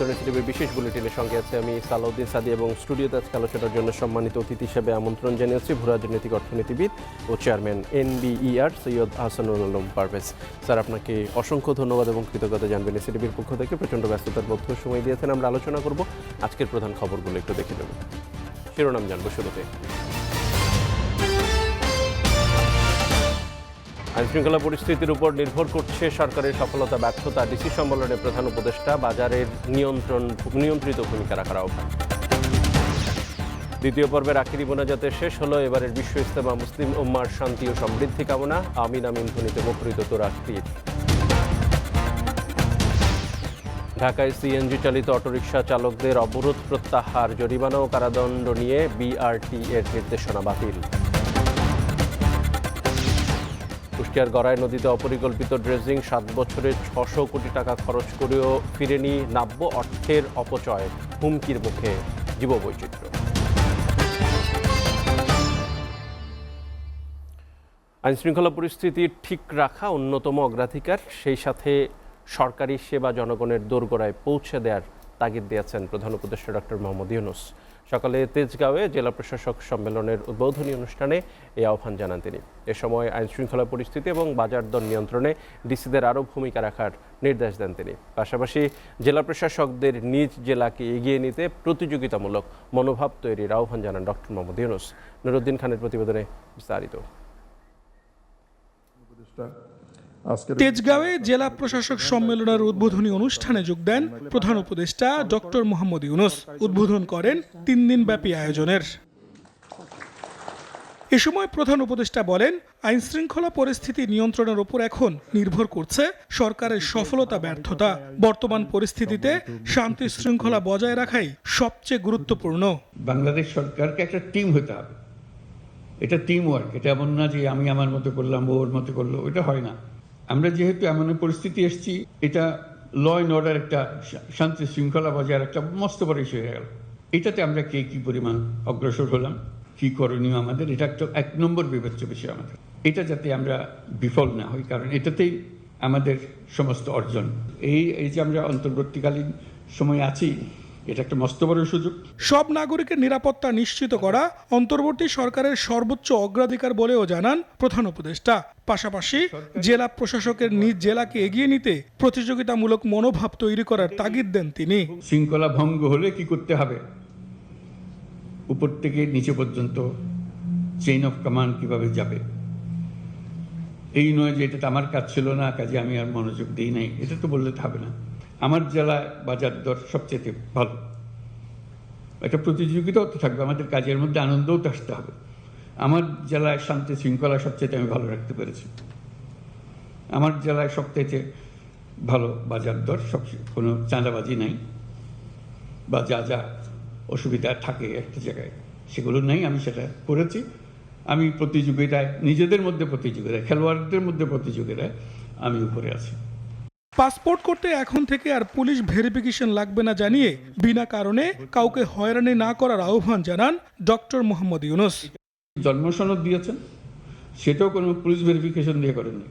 আমন্ত্রণ টিভির বিশেষ বুলেটিনের সঙ্গে আছে আমি সালাউদ্দিন সাদি এবং স্টুডিওতে আজকে আলোচনার জন্য সম্মানিত অতিথি হিসেবে আমন্ত্রণ জানিয়েছি ভূ রাজনৈতিক অর্থনীতিবিদ ও chairman NBER Syed Ahsanul Alam Parvez. Sir, আপনাকে অসংখ্য ধন্যবাদ এবং কৃতজ্ঞতা জানবেন টিভির পক্ষ থেকে। প্রচণ্ড ব্যস্ততার মধ্যেও সময় দিয়েছেন। আমরা আলোচনা করব আজকের প্রধান খবরগুলো একটু দেখে নেব। শিরোনাম জানবো শুরুতে। আইনশৃঙ্খলা পরিস্থিতির উপর নির্ভর করছে সরকারের সফলতা ব্যর্থতা। ডিসি সম্মেলনে প্রধান উপদেষ্টা বাজারের নিয়ন্ত্রিত ভূমিকা রাখার আহ্বান। দ্বিতীয় পর্বের আখিরি মোনাজাতে শেষ হলো এবারের বিশ্ব ইজতেমা। মুসলিম উম্মার শান্তি ও সমৃদ্ধি কামনা। আমিন আমিন ধ্বনিতে মুখরিত তোরাকবীর। ঢাকায় সিএনজি চালিত অটোরিকশা চালকদের অবরোধ প্রত্যাহার, জরিমানা ও কারাদণ্ড নিয়ে BRT এর নির্দেশনা বাতিল। কুষ্টিয়ার গড়াই নদীতে অপরিকল্পিত ড্রেজিং, 7 বছরে 600 কোটি টাকা খরচ করেও ফিরেনি নাব্য অর্থের অপচয়, হুমকির মুখে জীববৈচিত্র্য। আইনশৃঙ্খলা পরিস্থিতি ঠিক রাখা অন্যতম অগ্রাধিকার, সেই সাথে সরকারি সেবা জনগণের দোরগোড়ায় পৌঁছে দেওয়ার তাগিদ দিয়েছেন প্রধান উপদেষ্টা ডক্টর মোহাম্মদ ইউনূস। সকালে তেজগাঁওয়ে জেলা প্রশাসক সম্মেলনের উদ্বোধনী অনুষ্ঠানে এই আহ্বান জানান তিনি। এ সময় আইনশৃঙ্খলা পরিস্থিতি এবং বাজার দর নিয়ন্ত্রণে ডিসিদের আরও ভূমিকা রাখার নির্দেশ দেন তিনি। পাশাপাশি জেলা প্রশাসকদের নিজ জেলাকে এগিয়ে নিতে প্রতিযোগিতামূলক মনোভাব তৈরির আহ্বান জানান ডক্টর মোহাম্মদ ইউনূস। নুরুদ্দিন খানের প্রতিবেদনে বিস্তারিত। তেজগাঁওয়ে জেলা প্রশাসক সম্মেলনের উদ্বোধনী অনুষ্ঠানে যোগ দেন প্রধান উপদেষ্টা ডক্টর মোহাম্মদ ইউনূস। উদ্বোধন করেন 3 দিনব্যাপী আয়োজনের। এ সময় প্রধান উপদেষ্টা বলেন, আইনশৃঙ্খলা পরিস্থিতি নিয়ন্ত্রণের উপর এখন নির্ভর করছে সরকারের সফলতা ব্যর্থতা। বর্তমান পরিস্থিতিতে শান্তি শৃঙ্খলা বজায় রাখাই সবচেয়ে গুরুত্বপূর্ণ। বাংলাদেশ সরকারকে একটা টিম হতে হবে। এটা টিম ওয়ার্ক। এটা এমন না যে আমি আমার মতো করলাম, ওর মতো করলো, এটা হয় না। আমরা যেহেতু এমন পরিস্থিতি এসেছি, এটা ল অ্যান্ড অর্ডার, একটা শান্তি শৃঙ্খলা বজায় একটা মস্ত বড় ইস্যু হয়ে গেল। এটাতে আমরা কে কি পরিমাণ অগ্রসর হলাম, কি করণীয় আমাদের, এটা একটা 1 নম্বর বিবেচ্য বিষয় আমাদের। এটা যাতে আমরা বিফল না হই, কারণ এটাতেই আমাদের সমস্ত অর্জন। এই যে আমরা অন্তর্বর্তীকালীন সময় আছি, এটা একটা মস্ত বড় সুযোগ। সব নাগরিকের নিরাপত্তা নিশ্চিত করা অন্তর্বর্তী সরকারের সর্বোচ্চ অগ্রাধিকার বলেও জানান প্রধান উপদেষ্টা। পাশাপাশি জেলা প্রশাসকের নিজ জেলাকে এগিয়ে নিতে প্রতিযোগিতামূলক মনোভাব তৈরি করার তাগিদ দেন তিনি। শৃঙ্খলা ভঙ্গ হলে কি করতে হবে, উপর থেকে নিচে পর্যন্ত চেইন অফ কমান্ড কিভাবে যাবে। এই নয় যে এটা আমার কাজ ছিল না, কাজে আমি আর মনোযোগ দিই নাই, এটা তো বললে হবে না। আমার জেলায় বাজার দর সবচেয়ে ভালো, একটা প্রতিযোগিতাও তো থাকবে, আমাদের কাজের মধ্যে আনন্দও তো আসতে হবে। আমার জেলায় শান্তি শৃঙ্খলা সবচেয়ে আমি ভালো রাখতে পেরেছি। আমার জেলায় সবচেয়ে ভালো বাজার দর, সবচেয়ে কোনো চাঁদাবাজি নাই, বা যা যা অসুবিধা থাকে একটা জায়গায় সেগুলো নেই, আমি সেটা করেছি। আমি প্রতিযোগিতায়, নিজেদের মধ্যে প্রতিযোগিতায়, খেলোয়াড়দের মধ্যে প্রতিযোগিতায় আমি উপরে আছি। পাসপোর্ট করতে এখন থেকে আর পুলিশ ভেরিফিকেশন লাগবে না জানিয়ে বিনা কারণে কাউকে হয়রানি না করার আহ্বান জানান ডক্টর মোহাম্মদ ইউনূস। জন্ম সনদ দিয়েছেন, সেটাও কোনো পুলিশ ভেরিফিকেশন দিয়ে করেননি।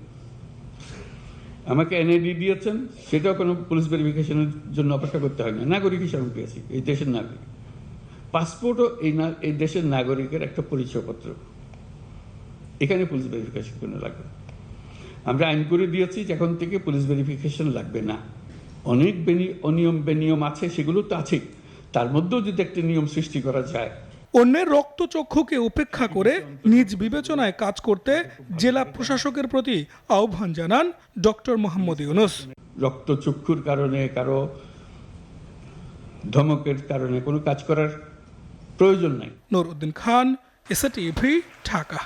আমাকে NID দিয়েছেন, সেটাও কোনো পুলিশ ভেরিফিকেশনের জন্য অপেক্ষা করতে হয় না। নাগরিক হিসাবে পেয়েছি, এই দেশের নাগরিক। পাসপোর্টও এই দেশের নাগরিকের একটা পরিচয়পত্র, এখানে পুলিশ ভেরিফিকেশন কোনো লাগবে না। আমরা আইন করে দিয়েছি যে এখন থেকে পুলিশ ভেরিফিকেশন লাগবে না। অনেক অনিয়ম বেনিয়ম আছে, সেগুলো তো আছেই, তার মধ্যেও যদি একটা নিয়ম সৃষ্টি করা যায়। অন্যের রক্তচক্ষুকে উপেক্ষা করে নিজ বিবেচনায় কাজ করতে জেলা প্রশাসকের প্রতি আহ্বান জানান ডক্টর মোহাম্মদ ইউনূস। রক্তচক্ষুর কারণে, কারো ধমকের কারণে কোনো কাজ করার প্রয়োজন নাই। নুরুদ্দিন খান, SATV, ঢাকা।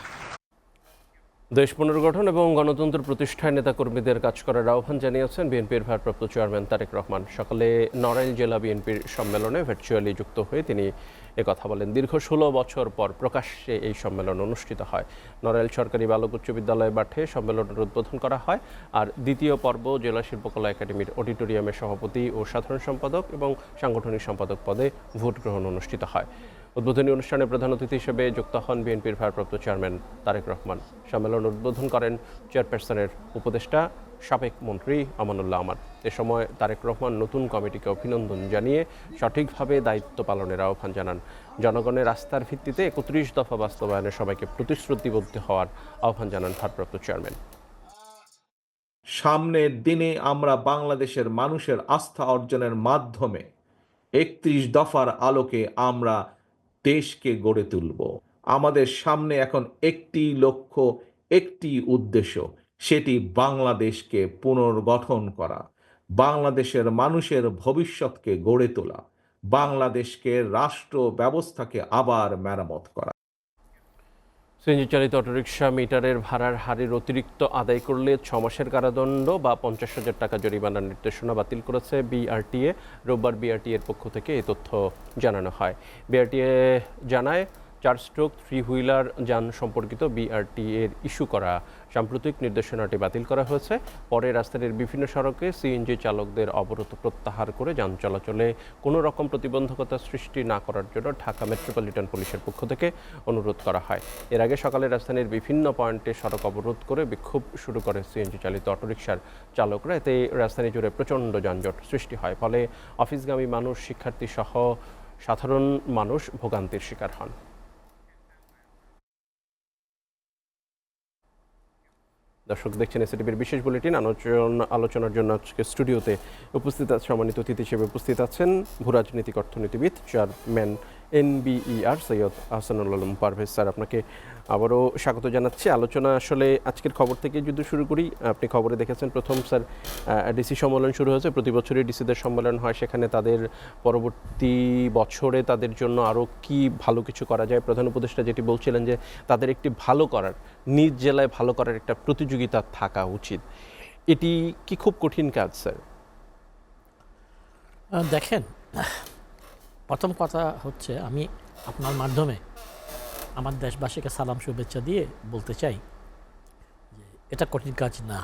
দেশ পুনর্গঠন এবং গণতন্ত্র প্রতিষ্ঠায় নেতাকর্মীদের কাজ করার আহ্বান জানিয়েছেন বিএনপির ভারপ্রাপ্ত চেয়ারম্যান তারেক রহমান। সকালে নড়াইল জেলা বিএনপির সম্মেলনে ভার্চুয়ালি যুক্ত হয়ে তিনি একথা বলেন। দীর্ঘ 16 বছর পর প্রকাশ্যে এই সম্মেলন অনুষ্ঠিত হয়। নড়াইল সরকারি বালক উচ্চ বিদ্যালয় মাঠে সম্মেলনের উদ্বোধন করা হয়। আর দ্বিতীয় পর্ব জেলা শিল্পকলা একাডেমির অডিটোরিয়ামের সভাপতি ও সাধারণ সম্পাদক এবং সাংগঠনিক সম্পাদক পদে ভোট গ্রহণ অনুষ্ঠিত হয়। উদ্বোধনী অনুষ্ঠানে প্রধান অতিথি হিসেবে যুক্ত হন বিএনপির ভারপ্রাপ্ত চেয়ারম্যান তারেক রহমান। সম্মেলন উদ্বোধন করেন চেয়ারপারসনের উপদেষ্টা সাবেক মন্ত্রী আমানুল্লাহ আমান। এ সময় তারেক রহমান নতুন কমিটিকে অভিনন্দন জানিয়ে সঠিকভাবে দায়িত্ব পালনের আহ্বান জানান। জনগণের আস্থার ভিত্তিতে ৩১ দফা বাস্তবায়নে সবাইকে প্রতিশ্রুতিবদ্ধ হওয়ার আহ্বান জানান ভারপ্রাপ্ত চেয়ারম্যান। সামনের দিনে আমরা বাংলাদেশের মানুষের আস্থা অর্জনের মাধ্যমে ৩১ দফার আলোকে আমরা দেশকে গড়ে তুলব। আমাদের সামনে এখন একটি লক্ষ্য, একটি উদ্দেশ্য, সেটি বাংলাদেশকে পুনর্গঠন করা, বাংলাদেশের মানুষের ভবিষ্যৎকে গড়ে তোলা, বাংলাদেশকে রাষ্ট্র ব্যবস্থাকে আবার মেরামত করা। সিএনজি চালিত অটোরিকশা মিটারের ভাড়ার হারের অতিরিক্ত আদায় করলে ৬ মাসের কারাদণ্ড বা ৫০,০০০ টাকা জরিমানার নির্দেশনা বাতিল করেছে বিআরটিএ। রোববার বিআরটিএর পক্ষ থেকে এই তথ্য জানানো হয়। বিআরটিএ জানায় 4 স্ট্রোক 3 হুইলার যান সম্পর্কিত বিআরটিএর ইস্যু করা সাম্প্রতিক নির্দেশনাটি বাতিল করা হয়েছে। পরে রাজধানীর বিভিন্ন সড়কে সিএনজি চালকদের অবরোধ প্রত্যাহার করে যান চলাচলে কোনো রকম প্রতিবন্ধকতা সৃষ্টি না করার জন্য ঢাকা মেট্রোপলিটন পুলিশের পক্ষ থেকে অনুরোধ করা হয়। এর আগে সকালে রাজধানীর বিভিন্ন পয়েন্টে সড়ক অবরোধ করে বিক্ষোভ শুরু করে সিএনজি চালিত অটোরিকশার চালকরা। এতে রাজধানী জুড়ে প্রচণ্ড যানজট সৃষ্টি হয়। ফলে অফিসগামী মানুষ, শিক্ষার্থী সহ সাধারণ মানুষ ভোগান্তির শিকার হন। দর্শক দেখছেন এসএটিভির বিশেষ বুলেটিন। আলোচনার জন্য আজকে স্টুডিওতে উপস্থিত আছে সম্মানিত অতিথি হিসেবে উপস্থিত আছেন ভূরাজনৈতিক অর্থনীতিবিদ, chairman NBER Syed Ahsanul Alam Parvez. Sir, আপনাকে আবারও স্বাগত জানাচ্ছি। আলোচনা আসলে আজকের খবর থেকে যদি শুরু করি, আপনি খবরে দেখেছেন প্রথম স্যার ডিসি সম্মেলন শুরু হয়েছে। প্রতি বছরই ডিসিদের সম্মেলন হয়, সেখানে তাদের পরবর্তী বছরে তাদের জন্য আরও কি ভালো কিছু করা যায়। প্রধান উপদেষ্টা যেটি বলছিলেন যে তাদের একটি ভালো করার, নিজ জেলায় ভালো করার একটা প্রতিযোগিতা থাকা উচিত। এটি কি খুব কঠিন কাজ স্যার? দেখেন, প্রথম কথা হচ্ছে আমি আপনার মাধ্যমে আমার দেশবাসীকে সালাম শুভেচ্ছা দিয়ে বলতে চাই যে এটা কঠিন কাজ না,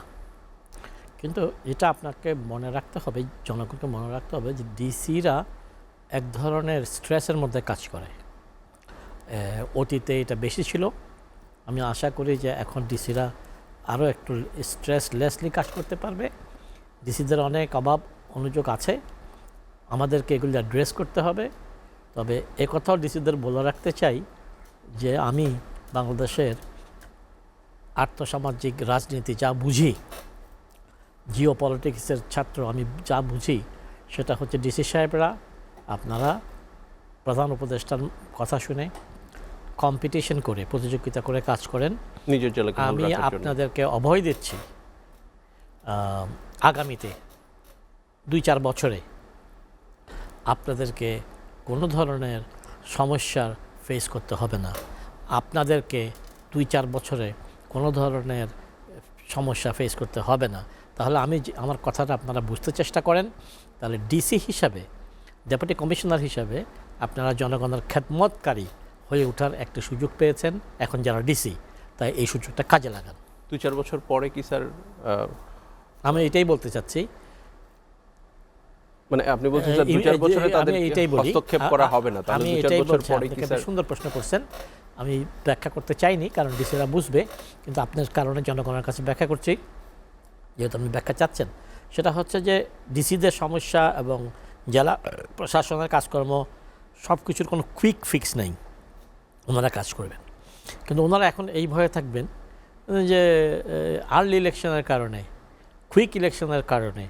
কিন্তু এটা আপনাকে মনে রাখতে হবে, জনগণকে মনে রাখতে হবে যে ডিসিরা এক ধরনের স্ট্রেসের মধ্যে কাজ করে। অতীতে এটা বেশি ছিল। আমি আশা করি যে এখন ডিসিরা আরও একটু স্ট্রেসলেসলি কাজ করতে পারবে। ডিসিদের অনেক অভাব অনুযোগ আছে, আমাদেরকে এগুলি অ্যাড্রেস করতে হবে। তবে একথাও ডিসিদের বলে রাখতে চাই যে আমি বাংলাদেশের আর্থসামাজিক রাজনীতি যা বুঝি, জিও পলিটিক্সের ছাত্র আমি যা বুঝি, সেটা হচ্ছে ডিসি সাহেবরা আপনারা প্রধান উপদেষ্টার কথা শুনে কম্পিটিশন করে, প্রতিযোগিতা করে কাজ করেন। নিজের জেলাকে আমি আপনাদেরকে অভয় দিচ্ছি, আগামীতে 2-4 বছরে আপনাদেরকে কোনো ধরনের সমস্যার ফেস করতে হবে না। আপনাদেরকে 2-4 বছরে কোনো ধরনের সমস্যা ফেস করতে হবে না। তাহলে আমার কথাটা আপনারা বুঝতে চেষ্টা করেন। তাহলে ডিসি হিসাবে, ডেপুটি কমিশনার হিসাবে আপনারা জনগণের খেদমতকারী হয়ে ওঠার একটা সুযোগ পেয়েছেন এখন যারা ডিসি, তাই এই সুযোগটা কাজে লাগান। 2-4 বছর পরে কি স্যার? আমি এটাই বলতে চাচ্ছি। মানে আপনি বলছেন যে 2-4 বছরে তাদের হস্তক্ষেপ করা হবে না, তাহলে 2-4 বছর পরে কি স্যার? সুন্দর প্রশ্ন করছেন, আমি ব্যাখ্যা করতে চাইনি কারণ ডিসিরা বুঝবে, কিন্তু আপনার কারণে জনগণের কাছে ব্যাখ্যা করছি যেহেতু আপনি ব্যাখ্যা চাচ্ছেন। সেটা হচ্ছে যে ডিসিদের সমস্যা এবং জেলা প্রশাসনের কাজকর্ম সব কিছুর কোনো কুইক ফিক্স নেই, ওনারা কাজ করবেন। কিন্তু ওনারা এখন এই ভয়ে থাকবেন যে আর্লি ইলেকশনের কারণে, কুইক ইলেকশনের কারণে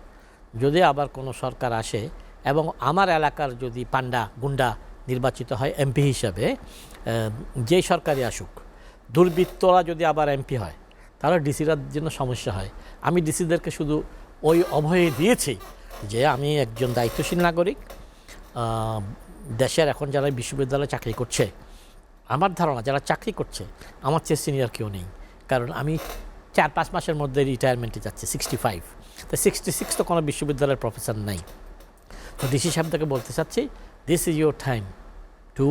যদি আবার কোনো সরকার আসে এবং আমার এলাকার যদি পান্ডা গুন্ডা নির্বাচিত হয় এমপি হিসাবে, যেই সরকারই আসুক, দুর্বৃত্তরা যদি আবার এমপি হয়, তাহলে ডিসিরার জন্য সমস্যা হয়। আমি ডিসিদেরকে শুধু ওই অভয়ে দিয়েছি যে আমি একজন দায়িত্বশীল নাগরিক, দেশের এখন যারা বিশ্ববিদ্যালয়ে চাকরি করছে, আমার ধারণা যারা চাকরি করছে আমার চেয়ে সিনিয়র কেউ নেই, কারণ আমি 4-5 মাসের মধ্যে রিটায়ারমেন্টে যাচ্ছি, 65। তো 66 তো কোনো বিশ্ববিদ্যালয়ের প্রফেসর নাই। তো ডিসি সাহেব থেকে বলতে চাচ্ছি, this is your time to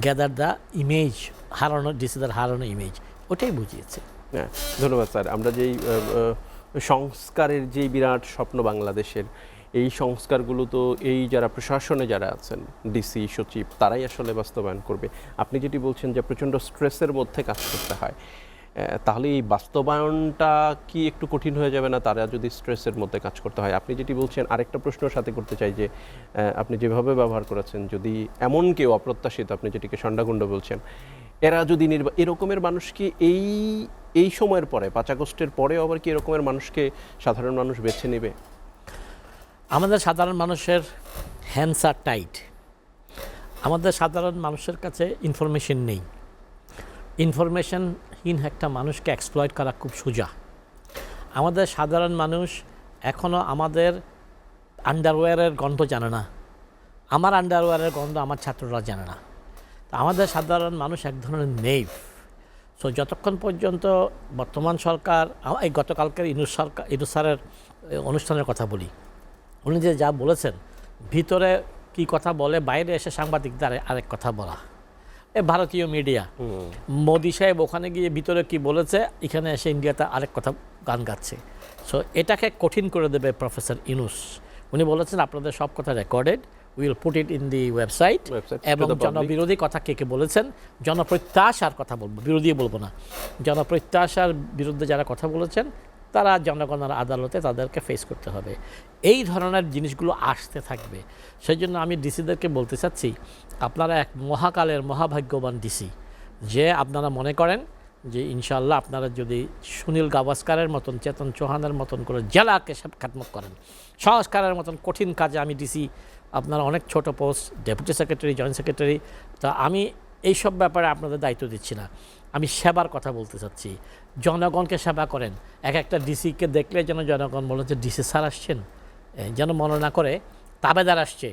gather the image, ডিসিদের হারানো ইমেজ, ওটাই বুঝিয়েছে। হ্যাঁ, ধন্যবাদ স্যার। আমরা যেই সংস্কারের যেই বিরাট স্বপ্ন বাংলাদেশের, এই সংস্কারগুলো তো এই যারা প্রশাসনে যারা আছেন, ডিসি, সচিব, তারাই আসলে বাস্তবায়ন করবে। আপনি যেটি বলছেন যে প্রচণ্ড স্ট্রেসের মধ্যে কাজ করতে হয়, তাহলে এই বাস্তবায়নটা কি একটু কঠিন হয়ে যাবে না তারা যদি স্ট্রেসের মধ্যে কাজ করতে হয়? আপনি যেটি বলছেন, আরেকটা প্রশ্নের সাথে করতে চাই যে আপনি যেভাবে ব্যবহার করেছেন, যদি এমন কেউ অপ্রত্যাশিত, আপনি যেটিকে ষণ্ডাগুণ্ড বলছেন, এরা যদি এরকমের মানুষ কি এই সময়ের পরে 5 আগস্টের পরে আবার কি এরকমের মানুষকে সাধারণ মানুষ বেছে নেবে? আমাদের সাধারণ মানুষের হ্যান্ডস আর টাইট। আমাদের সাধারণ মানুষের কাছে ইনফরমেশন নেই। ইনফরমেশনহীন একটা মানুষকে এক্সপ্লয়েট করা খুব সোজা। আমাদের সাধারণ মানুষ এখনও আমাদের আন্ডারওয়্যারের গন্ধ জানে না। আমার আন্ডারওয়্যারের গন্ধ আমার ছাত্ররা জানে না। তো আমাদের সাধারণ মানুষ এক ধরনের নেইভ। সো যতক্ষণ পর্যন্ত বর্তমান সরকার, এই গতকালকের ইনুস স্যারের অনুষ্ঠানের কথা বলি, উনি যে যা বলেছেন, ভিতরে কি কথা বলে বাইরে এসে সাংবাদিকদের আরেক কথা বলা। ভারতীয় মিডিয়া, মোদি সাহেব ওখানে গিয়ে ভিতরে কি বলেছে, এখানে এসে ইন্ডিয়াতে আরেক কথা গান গাচ্ছে। সো এটাকে কঠিন করে দেবে প্রফেসর ইউনুস। উনি বলেছেন আপনাদের সব কথা recorded, will put it in the website, এবং জনবিরোধী কথা কে কে বলেছেন, জনপ্রত্যাশার কথা বলবো, বিরোধী বলবো না, জনপ্রত্যাশার বিরুদ্ধে যারা কথা বলেছেন তারা জনগণের আদালতে তাদেরকে ফেস করতে হবে। এই ধরনের জিনিসগুলো আসতে থাকবে। সেই জন্য আমি ডিসিদেরকে বলতে চাচ্ছি, আপনারা এক মহাকালের মহাভাগ্যবান ডিসি, যে আপনারা মনে করেন যে ইনশাআল্লাহ আপনারা যদি সুনীল গাভাস্কারের মতন, চেতন চৌহানের মতন করে জেলাকে খাতমত করেন, সংস্কারের মতন কঠিন কাজে আমি ডিসি, আপনারা অনেক ছোট post, deputy secretary, joint secretary, তা আমি এইসব ব্যাপারে আপনাদের দায়িত্ব দিচ্ছি না। আমি সেবার কথা বলতে চাচ্ছি, জনগণকে সেবা করেন। একটা ডিসিকে দেখলে যেন জনগণ বলে যে ডিসি স্যার আসছেন, যেন মনে না করে তাবেদার আসছে,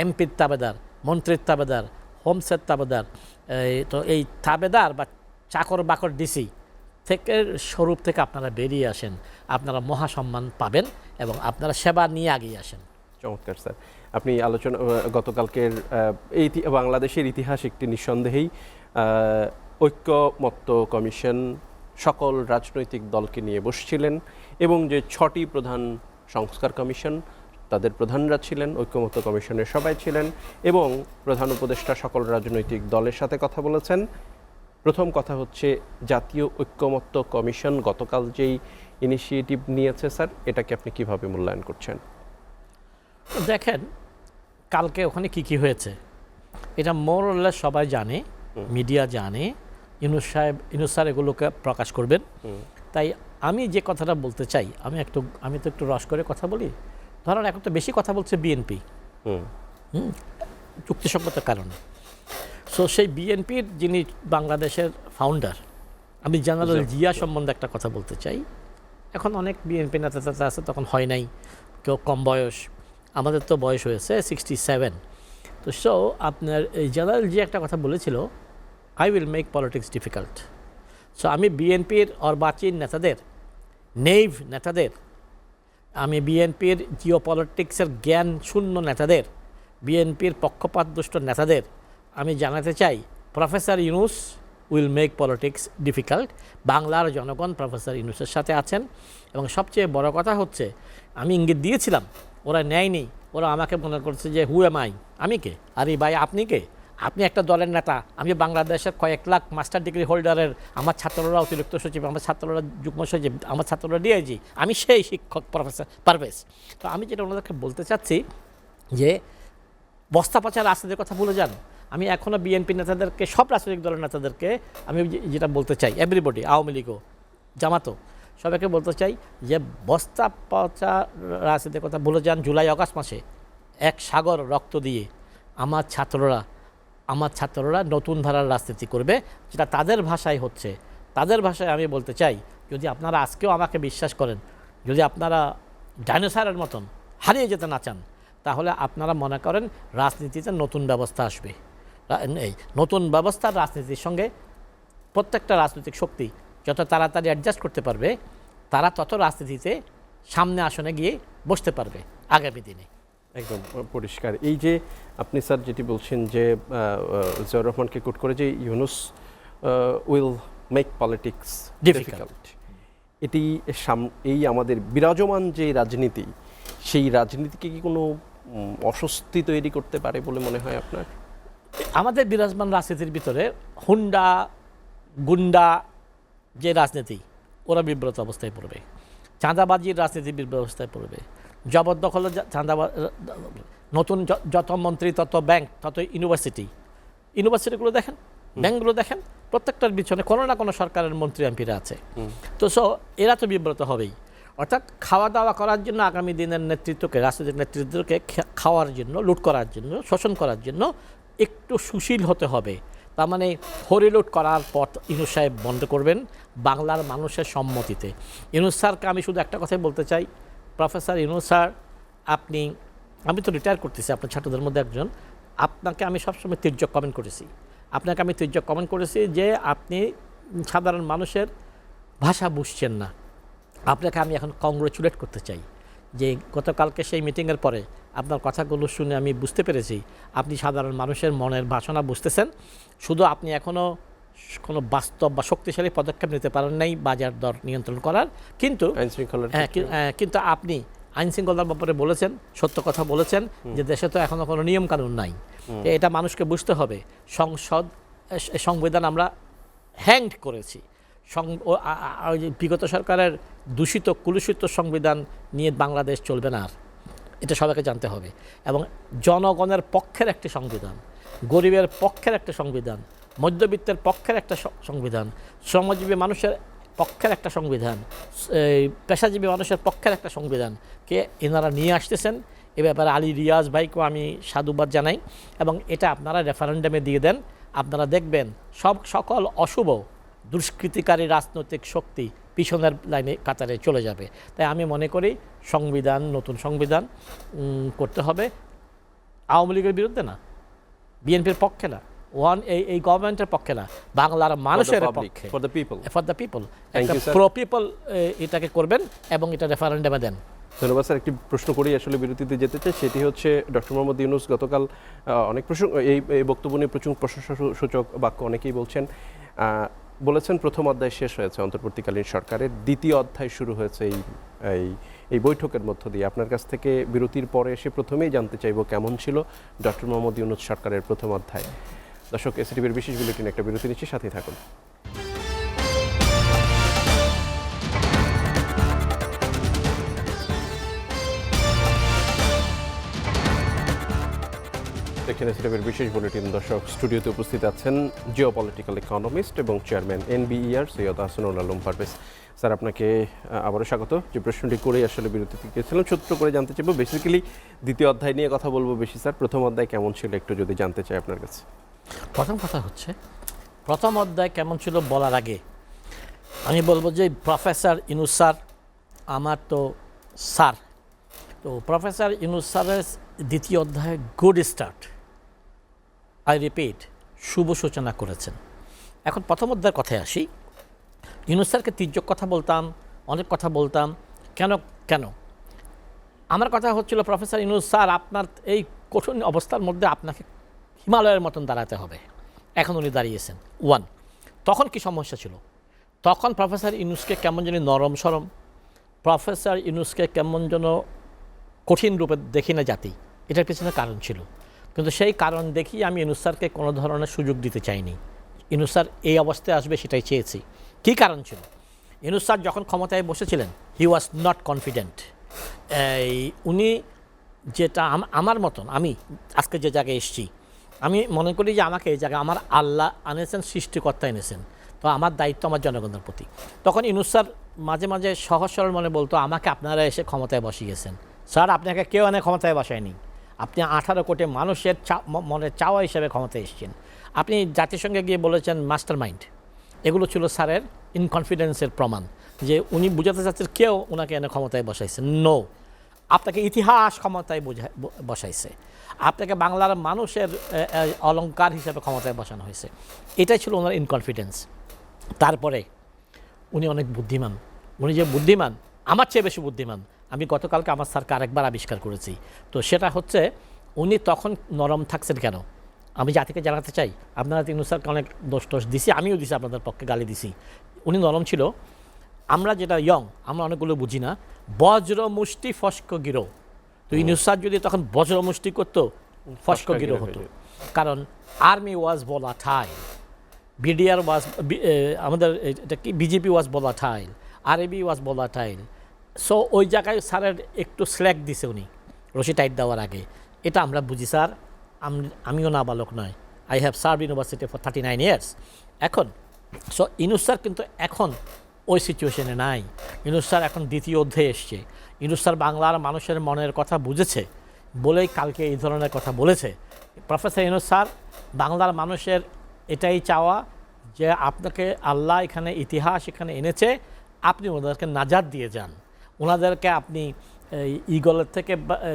এমপির তাবেদার, মন্ত্রীর তাবেদার, হোমসের তাবেদার। তো এই তাবেদার বা চাকর বাকর ডিসি থেকে স্বরূপ থেকে আপনারা বেরিয়ে আসেন, আপনারা মহাসম্মান পাবেন এবং আপনারা সেবা নিয়ে এগিয়ে আসেন। চমৎকার স্যার। আপনি আলোচনা, গতকালকের বাংলাদেশের ইতিহাস একটি নিঃসন্দেহেই ঐক্যমত্য কমিশন সকল রাজনৈতিক দলকে নিয়ে বসছিলেন, এবং যে 6টি প্রধান সংস্কার কমিশন, তাদের প্রধানরা ছিলেন, ঐক্যমত্য কমিশনের সবাই ছিলেন, এবং প্রধান উপদেষ্টা সকল রাজনৈতিক দলের সাথে কথা বলেছেন। প্রথম কথা হচ্ছে, জাতীয় ঐক্যমত্য কমিশন গতকাল যেই ইনিশিয়েটিভ নিয়েছে স্যার, এটাকে আপনি কিভাবে মূল্যায়ন করছেন? দেখেন, কালকে ওখানে কি হয়েছে এটা মোর অরলেস সবাই জানে, মিডিয়া জানে, ইউনুস স্যার এগুলোকে প্রকাশ করবেন। তাই আমি যে কথাটা বলতে চাই, আমি তো একটু রস করে কথা বলি। ধরেন এখন তো বেশি কথা বলছে বিএনপি, যুক্তিসঙ্গত কারণে। সো সেই বিএনপির যিনি বাংলাদেশের ফাউন্ডার, আমি জেনারেল জিয়া সম্বন্ধে একটা কথা বলতে চাই। এখন অনেক বিএনপি নেতা আছে, তখন হয় নাই, কেউ কম বয়স, আমাদের তো বয়স হয়েছে 67। তো সো আপনার এই জেনারেল জিয়া একটা কথা বলেছিল, I will make politics difficult. So আমি বিএনপির অর্বাচীন নেতাদের, নেইভ নেতাদের, আমি বিএনপির জিও পলিটিক্সের জ্ঞান শূন্য নেতাদের, বিএনপির পক্ষপাতদুষ্ট নেতাদের আমি জানাতে চাই, professor Yunus will make politics difficult. বাংলার জনগণ প্রফেসর ইউনুসের সাথে আছেন, এবং সবচেয়ে বড় কথা হচ্ছে, আমি ইঙ্গিত দিয়েছিলাম, ওরা নেয়নি। ওরা আমাকে মনে করছে যে হু এম আই, আমি কে? আরে ভাই, আপনি কে? আপনি একটা দলের নেতা। আমি বাংলাদেশের কয়েক লাখ মাস্টার ডিগ্রি হোল্ডারের, আমার ছাত্ররা অতিরিক্ত সচিব, আমার ছাত্ররা যুগ্ম সচিব, আমার ছাত্ররা ডিআইজি, আমি সেই শিক্ষক প্রফেসর পারভেজ। তো আমি যেটা ওনাদেরকে বলতে চাচ্ছি যে বস্তা পচা রাজনীতির কথা ভুলে যান। আমি এখনও বিএনপি নেতাদেরকে, সব রাজনৈতিক দলের নেতাদেরকে আমি যেটা বলতে চাই, এভরিবডি, আওয়ামী লীগও, জামাতও, সবাইকে বলতে চাই যে বস্তা পচা রাজনীতির কথা ভুলে যান। জুলাই আগস্ট মাসে এক সাগর রক্ত দিয়ে আমার ছাত্ররা নতুন ধারার রাজনীতি করবে, যেটা তাদের ভাষায় হচ্ছে। তাদের ভাষায় আমি বলতে চাই, যদি আপনারা আজকেও আমাকে বিশ্বাস করেন, যদি আপনারা ডাইনোসরের মতন হারিয়ে যেতে না চান, তাহলে আপনারা মনে করেন রাজনীতিতে নতুন ব্যবস্থা আসবে। এই নতুন ব্যবস্থার রাজনীতির সঙ্গে প্রত্যেকটা রাজনৈতিক শক্তি যত তাড়াতাড়ি অ্যাডজাস্ট করতে পারবে, তারা তত রাজনীতিতে সামনে আসনে গিয়ে বসতে পারবে আগামী দিনে। একদম পরিষ্কার। এই যে আপনি স্যার যেটি বলছেন যে জিয়াউর রহমানকে কোট করে যে Yunus will make politics difficult, এটি এই আমাদের বিরাজমান যে রাজনীতি, সেই রাজনীতিকে কি কোনো অস্বস্তি তৈরি করতে পারে বলে মনে হয় আপনার? আমাদের বিরাজমান রাজনীতির ভিতরে হুন্ডা গুন্ডা যে রাজনীতি, ওরা বিব্রত অবস্থায় পড়বে। চাঁদাবাজির রাজনীতি বিব্রত অবস্থায় পড়বে। জবরদখল চাঁদাবাজ, নতুন যত মন্ত্রী তত ব্যাংক তত ইউনিভার্সিটিগুলো দেখেন, ব্যাংকগুলো দেখেন, প্রত্যেকটার পিছনে কোনো না কোনো সরকারের মন্ত্রী এমপিরা আছে। তো এরা তো বিব্রত হবেই। অর্থাৎ খাওয়া দাওয়া করার জন্য আগামী দিনের নেতৃত্বকে, রাজনৈতিক নেতৃত্বকে খাওয়ার জন্য, লুট করার জন্য, শোষণ করার জন্য একটু সুশীল হতে হবে। তার মানে হরিলুট করার পথ ইউনূস সাহেব বন্ধ করবেন বাংলার মানুষের সম্মতিতে। ইউনূস স্যারকে আমি শুধু একটা কথাই বলতে চাই, প্রফেসর ইউনূস স্যার, আমি তো রিটায়ার করতেছি, আপনার ছাত্রদের মধ্যে একজন, আপনাকে আমি সবসময় তির্যক কমেন্ট করেছি। আপনাকে আমি তির্যক কমেন্ট করেছি যে আপনি সাধারণ মানুষের ভাষা বুঝছেন না। আপনাকে আমি এখন কংগ্রেচুলেট করতে চাই যে গতকালকে সেই মিটিংয়ের পরে আপনার কথাগুলো শুনে আমি বুঝতে পেরেছি আপনি সাধারণ মানুষের মনের বাসনা বুঝতেছেন। শুধু আপনি এখনও কোনো বাস্তব বা শক্তিশালী পদক্ষেপ নিতে পারেন নাই বাজার দর নিয়ন্ত্রণ করার, কিন্তু কিন্তু আপনি আইনশৃঙ্খলার ব্যাপারে বলেছেন, সত্য কথা বলেছেন যে দেশে তো এখনও কোনো নিয়মকানুন নাই। এটা মানুষকে বুঝতে হবে। সংবিধান আমরা হ্যাংড করেছি। বিগত সরকারের দূষিত কুলুষিত সংবিধান নিয়ে বাংলাদেশ চলবে না আর, এটা সবাইকে জানতে হবে। এবং জনগণের পক্ষের একটি সংবিধান, গরিবের পক্ষের একটা সংবিধান, মধ্যবিত্তের পক্ষের একটা সংবিধান, শ্রমজীবী মানুষের পক্ষের একটা সংবিধান, পেশাজীবী মানুষের পক্ষের একটা সংবিধানকে এনারা নিয়ে আসতেছেন। এ ব্যাপারে আলী রিয়াজ ভাইকেও আমি সাধুবাদ জানাই এবং এটা আপনারা রেফারেন্ডামে দিয়ে দেন। আপনারা দেখবেন সকল অশুভ দুষ্কৃতিকারী রাজনৈতিক শক্তি পিছনের লাইনে কাতারে চলে যাবে। তাই আমি মনে করি নতুন সংবিধান করতে হবে। আওয়ামী লীগের বিরুদ্ধে না, বিএনপির পক্ষে না, এই গভর্নমেন্টের পক্ষে না, বাংলার মানুষের পক্ষে, ফর দ্য পিপল, একটা প্রো পিপল এটাকে করবেন এবং এটা রেফারেন্ডামে দেন। ধন্যবাদ স্যার। একটি প্রশ্ন করেই আসলে বিরতিতে যেতে চাই, সেটি হচ্ছে ডক্টর মোহাম্মদ ইউনূস গতকাল অনেক এই বক্তব্য নিয়ে প্রচুর প্রশংসাসূচক বাক্য অনেকেই বলেছেন প্রথম অধ্যায় শেষ হয়েছে অন্তর্বর্তীকালীন সরকারের, দ্বিতীয় অধ্যায় শুরু হয়েছে এই বৈঠকের মধ্য দিয়ে। আপনার কাছ থেকে বিরতির পরে এসে প্রথমেই জানতে চাইব কেমন ছিল ডক্টর মোহাম্মদ ইউনূস সরকারের প্রথম অধ্যায়। দর্শক, এসটিভির বিশেষ বুলেটিন একটা বিরতি নিচ্ছে, সাথেই থাকুন। দেখছেন এসটিভির বিশেষ বুলেটিন। দর্শক, স্টুডিওতে উপস্থিত আছেন জিওপলিটিক্যাল ইকোনমিস্ট এবং chairman NBER Syed Ahsanul Alam Parvez. Sir, আপনাকে আবারও স্বাগত। যে প্রশ্নটি করেই আসলে বিরতিতে গিয়েছিলাম, ছোট্ট করে জানতে চাইব, বেসিক্যালি দ্বিতীয় অধ্যায় নিয়ে কথা বলবো বেশি স্যার। প্রথম অধ্যায় কেমন ছিল একটু যদি জানতে চাই আপনার কাছে। প্রথম কথা হচ্ছে, প্রথম অধ্যায় কেমন ছিল বলার আগে আমি বলবো যে প্রফেসর ইউনূস স্যার আমার তো স্যার, তো প্রফেসর ইউনূস স্যারের দ্বিতীয় অধ্যায়ে গুড স্টার্ট, আই রিপিট, শুভ সূচনা করেছেন। এখন প্রথম অধ্যায়ের কথায় আসি। ইউনূস স্যারকে তির্যক কথা বলতাম, অনেক কথা বলতাম। কেন আমার কথা হচ্ছিল, প্রফেসর ইউনূস স্যার, আপনার এই কঠিন অবস্থার মধ্যে আপনাকে হিমালয়ের মতন দাঁড়াতে হবে। এখন উনি দাঁড়িয়েছেন। তখন কি সমস্যা ছিল? তখন প্রফেসর ইউনূসকে কেমন যেন নরম সরম, প্রফেসর ইউনূসকে কেমন যেন কঠিন রূপে দেখি না জাতি, এটার পিছনে কারণ ছিল। কিন্তু সেই কারণ দেখিয়ে আমি ইউনূস স্যারকে কোনো ধরনের সুযোগ দিতে চাইনি। ইউনূস স্যার এই অবস্থায় আসবে সেটাই চেয়েছি। কী কারণ ছিল? ইউনূস স্যার যখন ক্ষমতায় বসেছিলেন, হি ওয়াজ নট কনফিডেন্ট। উনি যেটা আমার মতন, আমি আজকে যে জায়গায় এসেছি, আমি মনে করি যে আমাকে এই জায়গায় আমার আল্লাহ আনেছেন, সৃষ্টিকর্তা এনেছেন, তো আমার দায়িত্ব আমার জনগণের প্রতি। তখন ইউনূস স্যার মাঝে মাঝে সহজ সরল মনে বলতো, আমাকে আপনারা এসে ক্ষমতায় বসিয়েছেন। স্যার, আপনাকে কেউ এনে ক্ষমতায় বসায়নি, আপনি 18 কোটি মানুষের মনের চাওয়া হিসেবে ক্ষমতায় এসেছেন। আপনি জাতিসংঘে গিয়ে বলেছেন মাস্টার মাইন্ড। এগুলো ছিল স্যারের ইনকনফিডেন্সের প্রমাণ, যে উনি বুঝাতে চাচ্ছেন কেউ ওনাকে এনে ক্ষমতায় বসাইছে। নো, আপনাকে ইতিহাস ক্ষমতায় বসাইছে, আপনাকে বাংলার মানুষের অলংকার হিসেবে ক্ষমতায় বসানো হয়েছে। এটাই ছিল ওনার ইনকনফিডেন্স। তারপরে উনি অনেক বুদ্ধিমান। উনি যে বুদ্ধিমান, আমার চেয়ে বেশি বুদ্ধিমান, আমি গতকালকে আমার স্যারকে আরেকবার আবিষ্কার করেছি। তো সেটা হচ্ছে, উনি তখন নরম থাকছেন কেন, আমি জাতিকে জানাতে চাই। আপনারা ইউনূস স্যারকে অনেক দোষ দিছি, আমিও দিছি, আপনাদের পক্ষে গালি দিছি। উনি নরম ছিল। আমরা যেটা আমরা অনেকগুলো বুঝি না, বজ্র মুষ্টি ফস্ক গিরো, তো ইউনূস স্যার যদি তখন বজ্রমুষ্টি করতো ফস্কগিরো হতো, কারণ আর্মি ওয়াজ ভোলাটাইল, বিডিআর ওয়াজ আমাদের এটা কি বিজেপি ওয়াজ ভোলাটাইল, আরএবি ওয়াজ ভোলাটাইল। সো ওই জায়গায় স্যারের একটু স্ল্যাক দিছে উনি রশি টাইট দেওয়ার আগে। এটা আমরা বুঝি স্যার, আমিও নাবালক নয়, I have serve university for 39 years. এখন সো ইউনূস স্যার কিন্তু এখন ওই সিচুয়েশনে নাই। ইউনূস স্যার এখন দ্বিতীয় অধ্যায়ে এসছে। ইউনূস স্যার বাংলার মানুষের মনের কথা বুঝেছে বলেই কালকে এই ধরনের কথা বলেছে। প্রফেসর ইউনূস স্যার বাংলার মানুষের এটাই চাওয়া যে আপনাকে আল্লাহ এখানে ইতিহাস এখানে এনেছে, আপনি ওনাদেরকে নাজাত দিয়ে যান, ওনাদেরকে আপনি ঈগলের থেকে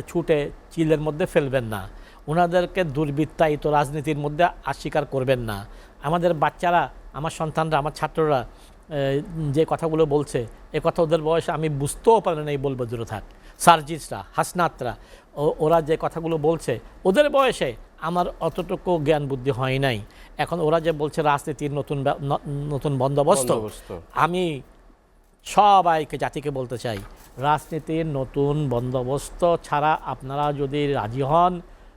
ছুটে চিলের মধ্যে ফেলবেন না, ওনাদেরকে দুর্বৃত্তায়িত রাজনীতির মধ্যে অস্বীকার করবেন না। আমাদের বাচ্চারা, আমার সন্তানরা, আমার ছাত্ররা যে কথাগুলো বলছে, এ কথা ওদের বয়সে আমি বুঝতেও পারি না, এই বলবো দূরে থাক। সার্জিসরা, হাসনাতরা, ওরা যে কথাগুলো বলছে ওদের বয়সে আমার অতটুকু জ্ঞান বুদ্ধি হয় নাই। এখন ওরা যে বলছে রাজনীতির নতুন বন্দোবস্ত, আমি সবাইকে জাতিকে বলতে চাই, রাজনীতির নতুন বন্দোবস্ত ছাড়া আপনারা যদি রাজি হন,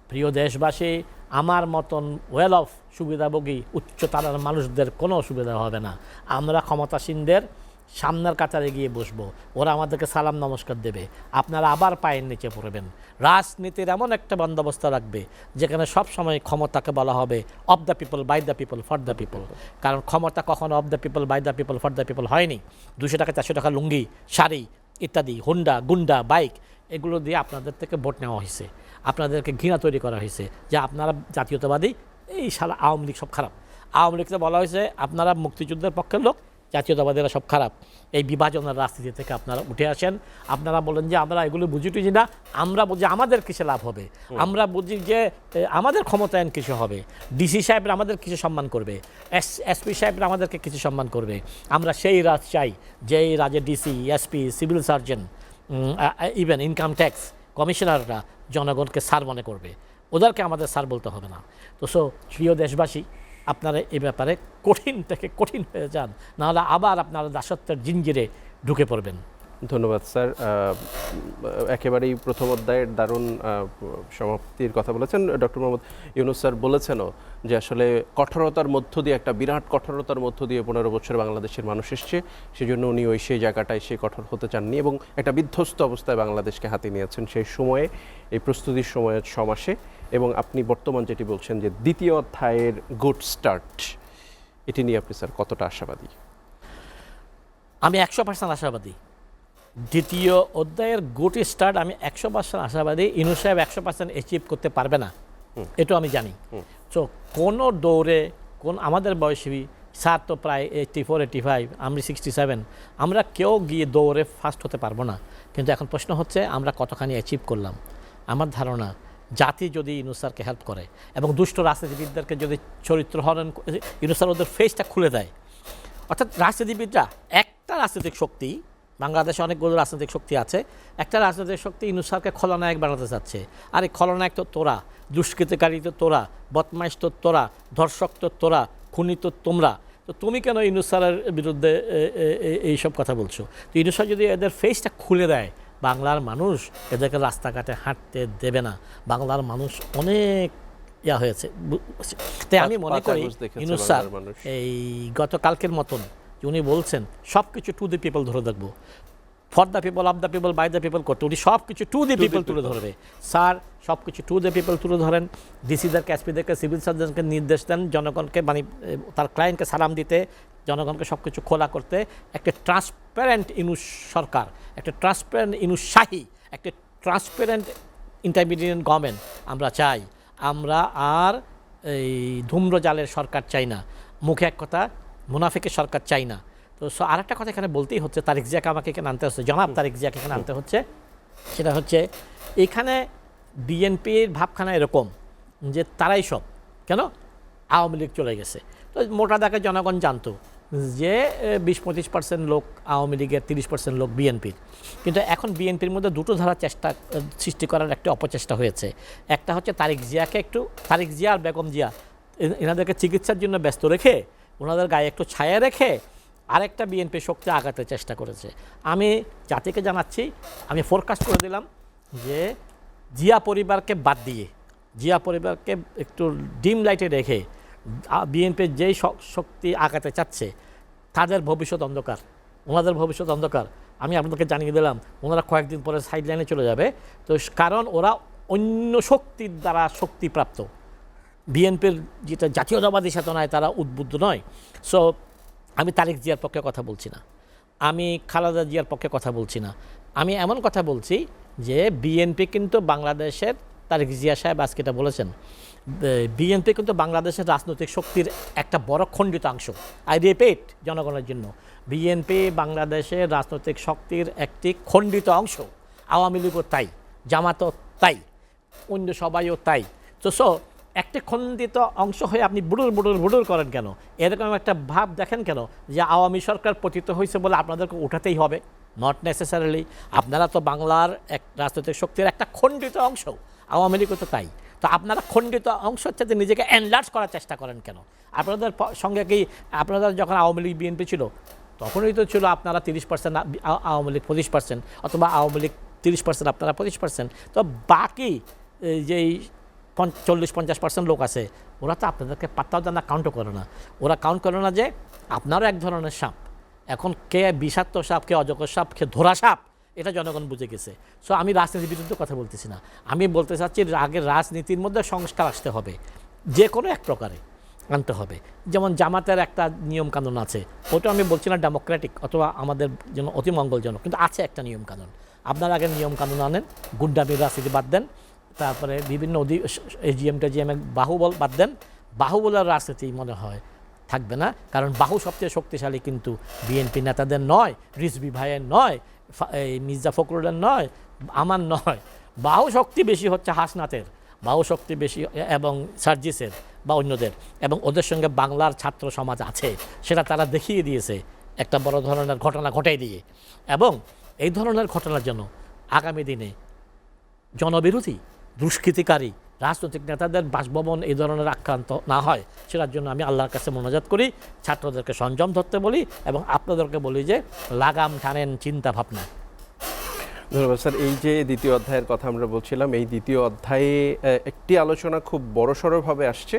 প্রিয় দেশবাসী, আমার মতন ওয়েল অফ সুবিধাভোগী উচ্চতার মানুষদের কোনো অসুবিধা হবে না। আমরা ক্ষমতাসীনদের সামনের কাতারে গিয়ে বসবো, ওরা আমাদেরকে সালাম নমস্কার দেবে, আপনারা আবার পায়ের নিচে পড়বেন। রাজনীতির এমন একটা বন্দোবস্ত রাখবে যেখানে সব সময় ক্ষমতাকে বলা হবে of the people, by the people, for the people. কারণ ক্ষমতা কখনো of the people, by the people, for the people হয়নি। 200 টাকা 400 টাকা লুঙ্গি, শাড়ি ইত্যাদি, হুন্ডা গুন্ডা বাইক, এগুলো দিয়ে আপনাদের থেকে ভোট নেওয়া হয়েছে, আপনাদেরকে ঘৃণা তৈরি করা হয়েছে যে আপনারা জাতীয়তাবাদী, এই সারা আওয়ামী লীগ সব খারাপ। আওয়ামী লীগকে বলা হয়েছে আপনারা মুক্তিযুদ্ধের পক্ষের লোক, জাতীয়তাবাদীরা সব খারাপ। এই বিভাজনের রাজনীতি থেকে আপনারা উঠে আসেন। আপনারা বলেন যে আমরা এগুলো বুঝি টুঝি না, আমরা বুঝি আমাদের কিসে লাভ হবে, আমরা বুঝি যে আমাদের ক্ষমতায়ন কিছু হবে, ডিসি সাহেবরা আমাদের কিছু সম্মান করবে, এসপি সাহেবরা আমাদেরকে কিছু সম্মান করবে। আমরা সেই রাজ চাই যেই রাজে DC, SP, civil surgeon, even income tax কমিশনাররা জনগণকে স্যার মনে করবে, ওদেরকে আমাদের স্যার বলতে হবে না। তো প্রিয় দেশবাসী, আপনারা এই ব্যাপারে কঠিন থেকে কঠিন হয়ে যান, নাহলে আবার আপনারা দাসত্বের জিঞ্জিরে ঢুকে পড়বেন। ধন্যবাদ স্যার। একেবারেই প্রথম অধ্যায়ের দারুণ সমাপ্তির কথা বলেছেন ডক্টর মোহাম্মদ ইউনূস স্যার। বলেছেনও যে আসলে কঠোরতার মধ্য দিয়ে, একটা বিরাট কঠোরতার মধ্য দিয়ে 15 বছর বাংলাদেশের মানুষ এসছে, সেজন্য উনি সেই জায়গাটায় সেই কঠোর হতে চাননি এবং একটা বিধ্বস্ত অবস্থায় বাংলাদেশকে হাতে নিয়েছেন সেই সময়ে, এই প্রস্তুতির সময়ের সমাসে। এবং আপনি বর্তমান যেটি বলছেন যে দ্বিতীয় অধ্যায়ের গুড স্টার্ট, এটি নিয়ে আপনি স্যার কতটা আশাবাদী? আমি 100% আশাবাদী। দ্বিতীয় অধ্যায়ের গুড স্টার্ট আমি 100% আশাবাদী। ইউনূস সাহেব 100% অ্যাচিভ করতে পারবে না, এটাও আমি জানি। তো কোনো দৌড়ে আমাদের বয়সী স্যার তো প্রায় 84, 85, আমি 67, আমরা কেউ গিয়ে দৌড়ে ফার্স্ট হতে পারবো না। কিন্তু এখন প্রশ্ন হচ্ছে আমরা কতখানি অ্যাচিভ করলাম। আমার ধারণা জাতি যদি ইউনূস স্যারকে হেল্প করে এবং দুষ্ট রাজনীতিবিদদেরকে যদি চরিত্র হরণ, ইউনূস স্যার ওদের ফেসটা খুলে দেয়, অর্থাৎ রাজনীতিবিদরা, একটা রাজনৈতিক শক্তি, বাংলাদেশে অনেকগুলো রাজনৈতিক শক্তি আছে, একটা রাজনৈতিক শক্তি ইউনূস স্যারকে খলনায়ক বানাতে চাচ্ছে। আর এই খলনায়ক তো তোরা, দুষ্কৃতিকারী তো তোরা, বদমাইশ তো তোরা, ধর্ষক তো তোরা, খুনি তো তোমরা। তো তুমি কেন ইউনূস স্যারের বিরুদ্ধে এইসব কথা বলছো? তো ইউনূস স্যার যদি এদের ফেসটা খুলে দেয়, বাংলার মানুষ এদেরকে রাস্তাঘাটে হাঁটতে দেবে না। বাংলার মানুষ অনেক হয়েছে। তাই আমি মনে করি ইউনূস স্যার এই গতকালকের মতন উনি বলছেন সব কিছু টু দি পিপল ধরে দেখবো, for the people, of the people, by the people করতে, উনি সব কিছু টু দি পিপল তুলে ধরবে। স্যার সব কিছু টু দি পিপল তুলে ধরেন, ডিসিদেরকে, এসপিদেরকে, সিভিল সার্জনকে নির্দেশ দেন জনগণকে, মানে তার ক্লায়েন্টকে সালাম দিতে, জনগণকে সব কিছু খোলা করতে। একটা ট্রান্সপারেন্ট ইউনূস সরকার, একটা ট্রান্সপারেন্ট ইউনূস শাহী, একটা ট্রান্সপারেন্ট ইন্টারমিডিয়েট গভর্নমেন্ট আমরা চাই। আমরা আর এই ধূম্রজালের সরকার চাই না, মুখে এক কথা মুনাফিকের সরকার চাই না। তো আর একটা কথা এখানে বলতেই হচ্ছে, তারেক জিয়াকে আমাকে এখানে আনতে হচ্ছে, জনাব তারেক জিয়াকে এখানে আনতে হচ্ছে। সেটা হচ্ছে এখানে বিএনপির ভাবখানা এরকম যে তারাই সব, কেন আওয়ামী লীগ চলে গেছে। তো মোটা দাগে জনগণ জানতো যে 20-25% লোক আওয়ামী লীগের, 30% লোক বিএনপির। কিন্তু এখন বিএনপির মধ্যে দুটো ধারা চেষ্টা সৃষ্টি করার একটা অপচেষ্টা হয়েছে। একটা হচ্ছে তারেক জিয়াকে একটু, তারেক জিয়া আর বেগম জিয়া এনাদেরকে চিকিৎসার জন্য ব্যস্ত রেখে, ওনাদের গায়ে একটু ছায়া রেখে আরেকটা বিএনপি শক্তি আঘাতের চেষ্টা করেছে। আমি জাতিকে জানাচ্ছি, আমি ফোরকাস্ট করে দিলাম যে জিয়া পরিবারকে বাদ দিয়ে, জিয়া পরিবারকে একটু ডিম লাইটে রেখে বিএনপির যেই শক্তি আগাতে চাচ্ছে তাদের ভবিষ্যৎ অন্ধকার, ওনাদের ভবিষ্যৎ অন্ধকার। আমি আপনাদেরকে জানিয়ে দিলাম ওনারা কয়েকদিন পরে সাইড লাইনে চলে যাবে। তো কারণ ওরা অন্য শক্তির দ্বারা শক্তিপ্রাপ্ত, বিএনপির যেটা জাতীয়তাবাদী চেতনায় তারা উদ্বুদ্ধ নয়। সো আমি তারেক জিয়ার পক্ষে কথা বলছি না, আমি খালেদা জিয়ার পক্ষে কথা বলছি না, আমি এমন কথা বলছি যে বিএনপি কিন্তু বাংলাদেশের, তারেক জিয়া সাহেব আজকে এটা বলেছেন, বিএনপি কিন্তু বাংলাদেশের রাজনৈতিক শক্তির একটা বড় খণ্ডিত অংশ। আই রিপিট জনগণের জন্য, বিএনপি বাংলাদেশের রাজনৈতিক শক্তির একটি খণ্ডিত অংশ। আওয়ামী লীগও তাই, জামাতও তাই, অন্য সবাইও তাই। তো একটি খণ্ডিত অংশ হয়ে আপনি বুড়ুর করেন কেন? এরকম একটা ভাব দেখেন কেন যে আওয়ামী সরকার পতিত হয়েছে বলে আপনাদেরকে উঠাতেই হবে? Not necessarily. আপনারা তো বাংলার এক রাজনৈতিক শক্তির একটা খণ্ডিত অংশ, আওয়ামী লীগও তো তাই। তো আপনারা খণ্ডিত অংশ হচ্ছে যে নিজেকে এনলার্জ করার চেষ্টা করেন কেন? আপনাদের সঙ্গে কি আপনাদের যখন আওয়ামী লীগ বিএনপি ছিল তখনই তো ছিল আপনারা 30%, আওয়ামী লীগ 25%, অথবা আওয়ামী লীগ 30%, আপনারা 25%। তো বাকি যেই 40-50% লোক আছে ওরা তো আপনাদেরকে পাত্তাও দেয় না, কাউন্টও করে না। ওরা কাউন্ট করে না যে আপনারও এক ধরনের সাপ। এখন কে বিষাক্ত সাপ, কে অজগর সাপ, কে ধরা সাপ, এটা জনগণ বুঝে গেছে। সো আমি রাজনীতির বিরুদ্ধে কথা বলতেছি না, আমি বলতে চাচ্ছি আগের রাজনীতির মধ্যে সংস্কার আসতে হবে, যে কোনো এক প্রকারে আনতে হবে। যেমন জামাতের একটা নিয়মকানুন আছে, ওটা আমি বলছি না ডেমোক্রেটিক অথবা আমাদের জন্য অতি মঙ্গলজনক, কিন্তু আছে একটা নিয়মকানুন। আপনারা আগে নিয়মকানুন আনেন, গুন্ডামির রাজনীতি বাদ দেন, তারপরে বিভিন্ন এজিএম টেজিএম বাহুবল বাদ দেন। বাহুবলের রাজনীতি মনে হয় থাকবে না, কারণ বাহু সবচেয়ে শক্তিশালী কিন্তু বিএনপি নেতাদের নয়, রিজভী ভাইয়ের নয়, এই মির্জা ফখরুলের নয়, আমার নয়। বাহু শক্তি বেশি হচ্ছে হাসনাতের, বাহু শক্তি বেশি এবং সার্জিসের বা অন্যদের, এবং ওদের সঙ্গে বাংলার ছাত্র সমাজ আছে, সেটা তারা দেখিয়ে দিয়েছে একটা বড় ধরনের ঘটনা ঘটাই দিয়ে। এবং এই ধরনের ঘটনার জন্য আগামী দিনে জনবিরোধী দুষ্কৃতিকারী রাজনৈতিক নেতাদের বাসভবন এই ধরনের আক্রান্ত না হয়, সেটার জন্য আমি আল্লাহর কাছে মোনাজাত করি, ছাত্রদেরকে সংযম ধরতে বলি, এবং আপনাদেরকে বলি যে লাগাম টানেন চিন্তা ভাবনা। ধন্যবাদ স্যার। এই যে দ্বিতীয় অধ্যায়ের কথা আমরা বলছিলাম, এই দ্বিতীয় অধ্যায়ে একটি আলোচনা খুব বড়সড়ভাবে আসছে,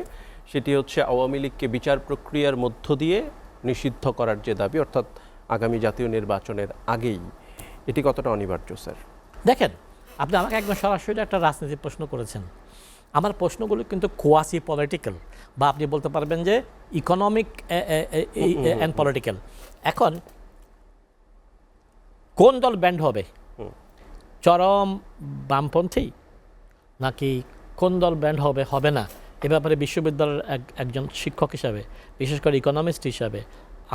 সেটি হচ্ছে আওয়ামী লীগকে বিচার প্রক্রিয়ার মধ্য দিয়ে নিষিদ্ধ করার যে দাবি, অর্থাৎ আগামী জাতীয় নির্বাচনের আগেই। এটি কতটা অনিবার্য স্যার? দেখেন, আপনি আমাকে একদম সরাসরি একটা রাজনীতির প্রশ্ন করেছেন। আমার প্রশ্নগুলো কিন্তু কোয়াসি পলিটিক্যাল, বা আপনি বলতে পারবেন যে ইকোনমিক অ্যান্ড পলিটিক্যাল। এখন কোন দল ব্যান্ড হবে, চরম বামপন্থী নাকি কোন দল ব্যান্ড হবে হবে না, এ ব্যাপারে বিশ্ববিদ্যালয়ের একজন শিক্ষক হিসাবে, বিশেষ করে ইকোনমিস্ট হিসাবে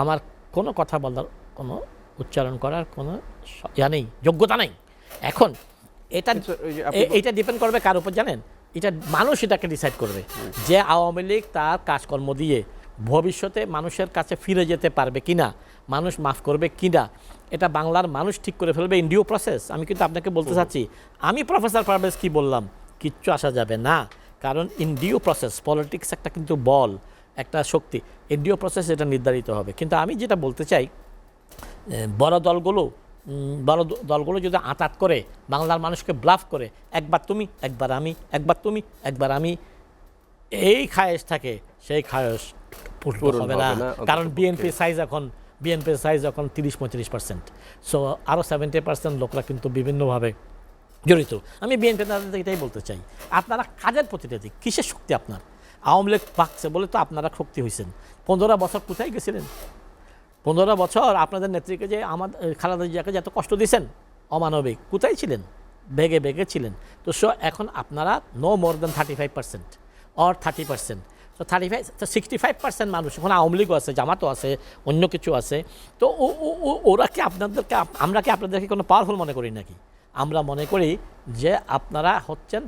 আমার কোনো কথা বলার, কোনো উচ্চারণ করার কোনো নেই, যোগ্যতা নেই। এখন এটা ডিপেন্ড করবে কার উপর জানেন? এটা মানুষ এটাকে ডিসাইড করবে যে আওয়ামী লীগ তার কাজকর্ম দিয়ে ভবিষ্যতে মানুষের কাছে ফিরে যেতে পারবে কিনা, মানুষ মাফ করবে কিনা, এটা বাংলার মানুষ ঠিক করে ফেলবে ইন ডিউ প্রসেস। আমি কিন্তু আপনাকে বলতে চাচ্ছি, আমি প্রফেসর পারভেজ কি বললাম, কিচ্ছু আসা যাবে না, কারণ ইন ডিউ প্রসেস, পলিটিক্স একটা কিন্তু বল, একটা শক্তি, ইন ডিউ প্রসেস এটা নির্ধারিত হবে। কিন্তু আমি যেটা বলতে চাই, বড় দলগুলো যদি আঁতাত করে বাংলার মানুষকে ব্লাফ করে, একবার তুমি একবার আমি, একবার তুমি একবার আমি, এই খায়েশ থাকে, সেই খায়েশ পূরণ হবে না। কারণ বিএনপির সাইজ এখন 30-35%, সো আরও 70% লোকরা কিন্তু বিভিন্নভাবে জড়িত। আমি বিএনপি নেতাদের এটাই বলতে চাই, আপনারা কাজের প্রতিনিধি, কিসের শক্তি আপনার? আওয়ামী লীগ পাকছে বলে তো আপনারা শক্তি হয়েছেন। 15 বছর কোথায় গেছিলেন? 15 বছর আপনাদের নেত্রীকে যে আমাদের খালেদা জিয়াকে যে এত কষ্ট দিয়েছেন, অমানবিক, কোথায় ছিলেন? বেগে ছিলেন। তো এখন আপনারা নো মোর দেন 35% অর 30%, তো 65% মানুষ এখন আওয়ামী লীগও আছে, জামাতও আছে, অন্য কিছু আছে। তো ওরা কি আপনাদেরকে, আমরা কি আপনাদেরকে কোনো পাওয়ারফুল মনে করি নাকি? আমরা মনে করি যে আপনারা হচ্ছেন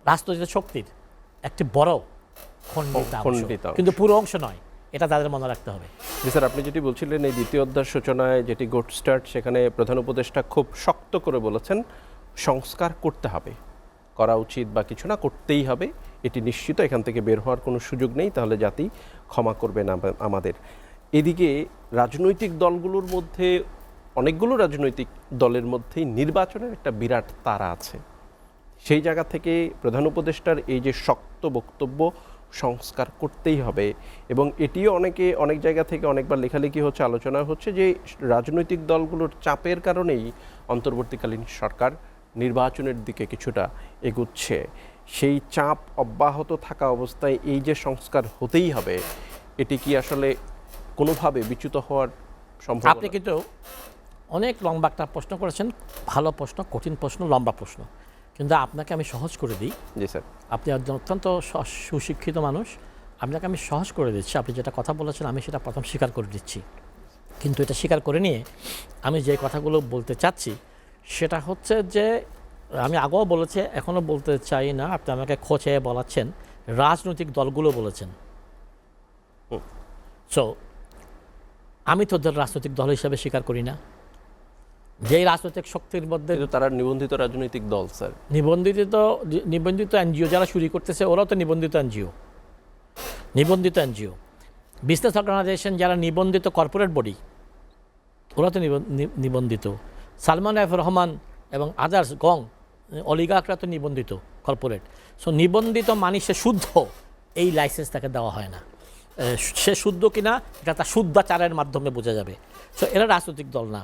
রাজনৈতিক শক্তির একটি বড় খণ্ডিত অংশ, কিন্তু পুরো অংশ নয়, এটা তাদের মনে রাখতে হবে। জি স্যার, আপনি যেটি বলছিলেন এই দ্বিতীয় অধ্যায়ের সূচনায় যেটি গুড স্টার্ট, সেখানে প্রধান উপদেষ্টা খুব শক্ত করে বলেছেন সংস্কার করতে হবে, করা উচিত বা কিছু না, করতেই হবে, এটি নিশ্চিত, এখান থেকে বের হওয়ার কোনো সুযোগ নেই, তাহলে জাতি ক্ষমা করবে না আমাদের। এদিকে রাজনৈতিক দলগুলোর মধ্যে, অনেকগুলো রাজনৈতিক দলের মধ্যেই নির্বাচনের একটা বিরাট তাড়া আছে। সেই জায়গা থেকে প্রধান উপদেষ্টার এই যে শক্ত বক্তব্য সংস্কার করতেই হবে, এবং এটিও অনেক জায়গা থেকে অনেকবার লেখালেখি হচ্ছে, আলোচনা হচ্ছে যে রাজনৈতিক দলগুলোর চাপের কারণেই অন্তর্বর্তীকালীন সরকার নির্বাচনের দিকে কিছুটা এগুচ্ছে। সেই চাপ অব্যাহত থাকা অবস্থায় এই যে সংস্কার হতেই হবে, এটি কি আসলে কোনোভাবে বিচ্যুত হওয়ার সম্ভাবনা? আপনি কিন্তু অনেক লম্বা একটা প্রশ্ন করেছেন, ভালো প্রশ্ন, কঠিন প্রশ্ন, লম্বা প্রশ্ন, কিন্তু আপনাকে আমি সহজ করে দিই। জি স্যার। আপনি একজন অত্যন্ত সুশিক্ষিত মানুষ, আপনাকে আমি সহজ করে দিচ্ছি। আপনি যেটা কথা বলেছেন আমি সেটা প্রথম স্বীকার করে দিচ্ছি, কিন্তু এটা স্বীকার করে নিয়ে আমি যে কথাগুলো বলতে চাচ্ছি সেটা হচ্ছে যে আমি আগেও বলেছি, এখনও বলতে চাই না, আপনি আমাকে খোঁচে বলাচ্ছেন, রাজনৈতিক দলগুলো বলেছেন। সো আমি তো ওদের রাজনৈতিক দল হিসেবে স্বীকার করি না। যেই রাজনৈতিক শক্তির মধ্যে কিন্তু তারা নিবন্ধিত রাজনৈতিক দল স্যার। নিবন্ধিত এনজিও যারা চুরি করতেছে ওরাও তো নিবন্ধিত এনজিও। বিজনেস অর্গানাইজেশন যারা নিবন্ধিত কর্পোরেট বডি, ওরা তো নিবন্ধিত। সালমান এফ রহমান এবং আদার্স অলিগার্করা তো নিবন্ধিত কর্পোরেট। সো নিবন্ধিত মানে সে শুদ্ধ, এই লাইসেন্স তাকে দেওয়া হয় না। সে শুদ্ধ কিনা এটা তার শুদ্ধাচারের মাধ্যমে বোঝা যাবে। সো এরা রাজনৈতিক দল না,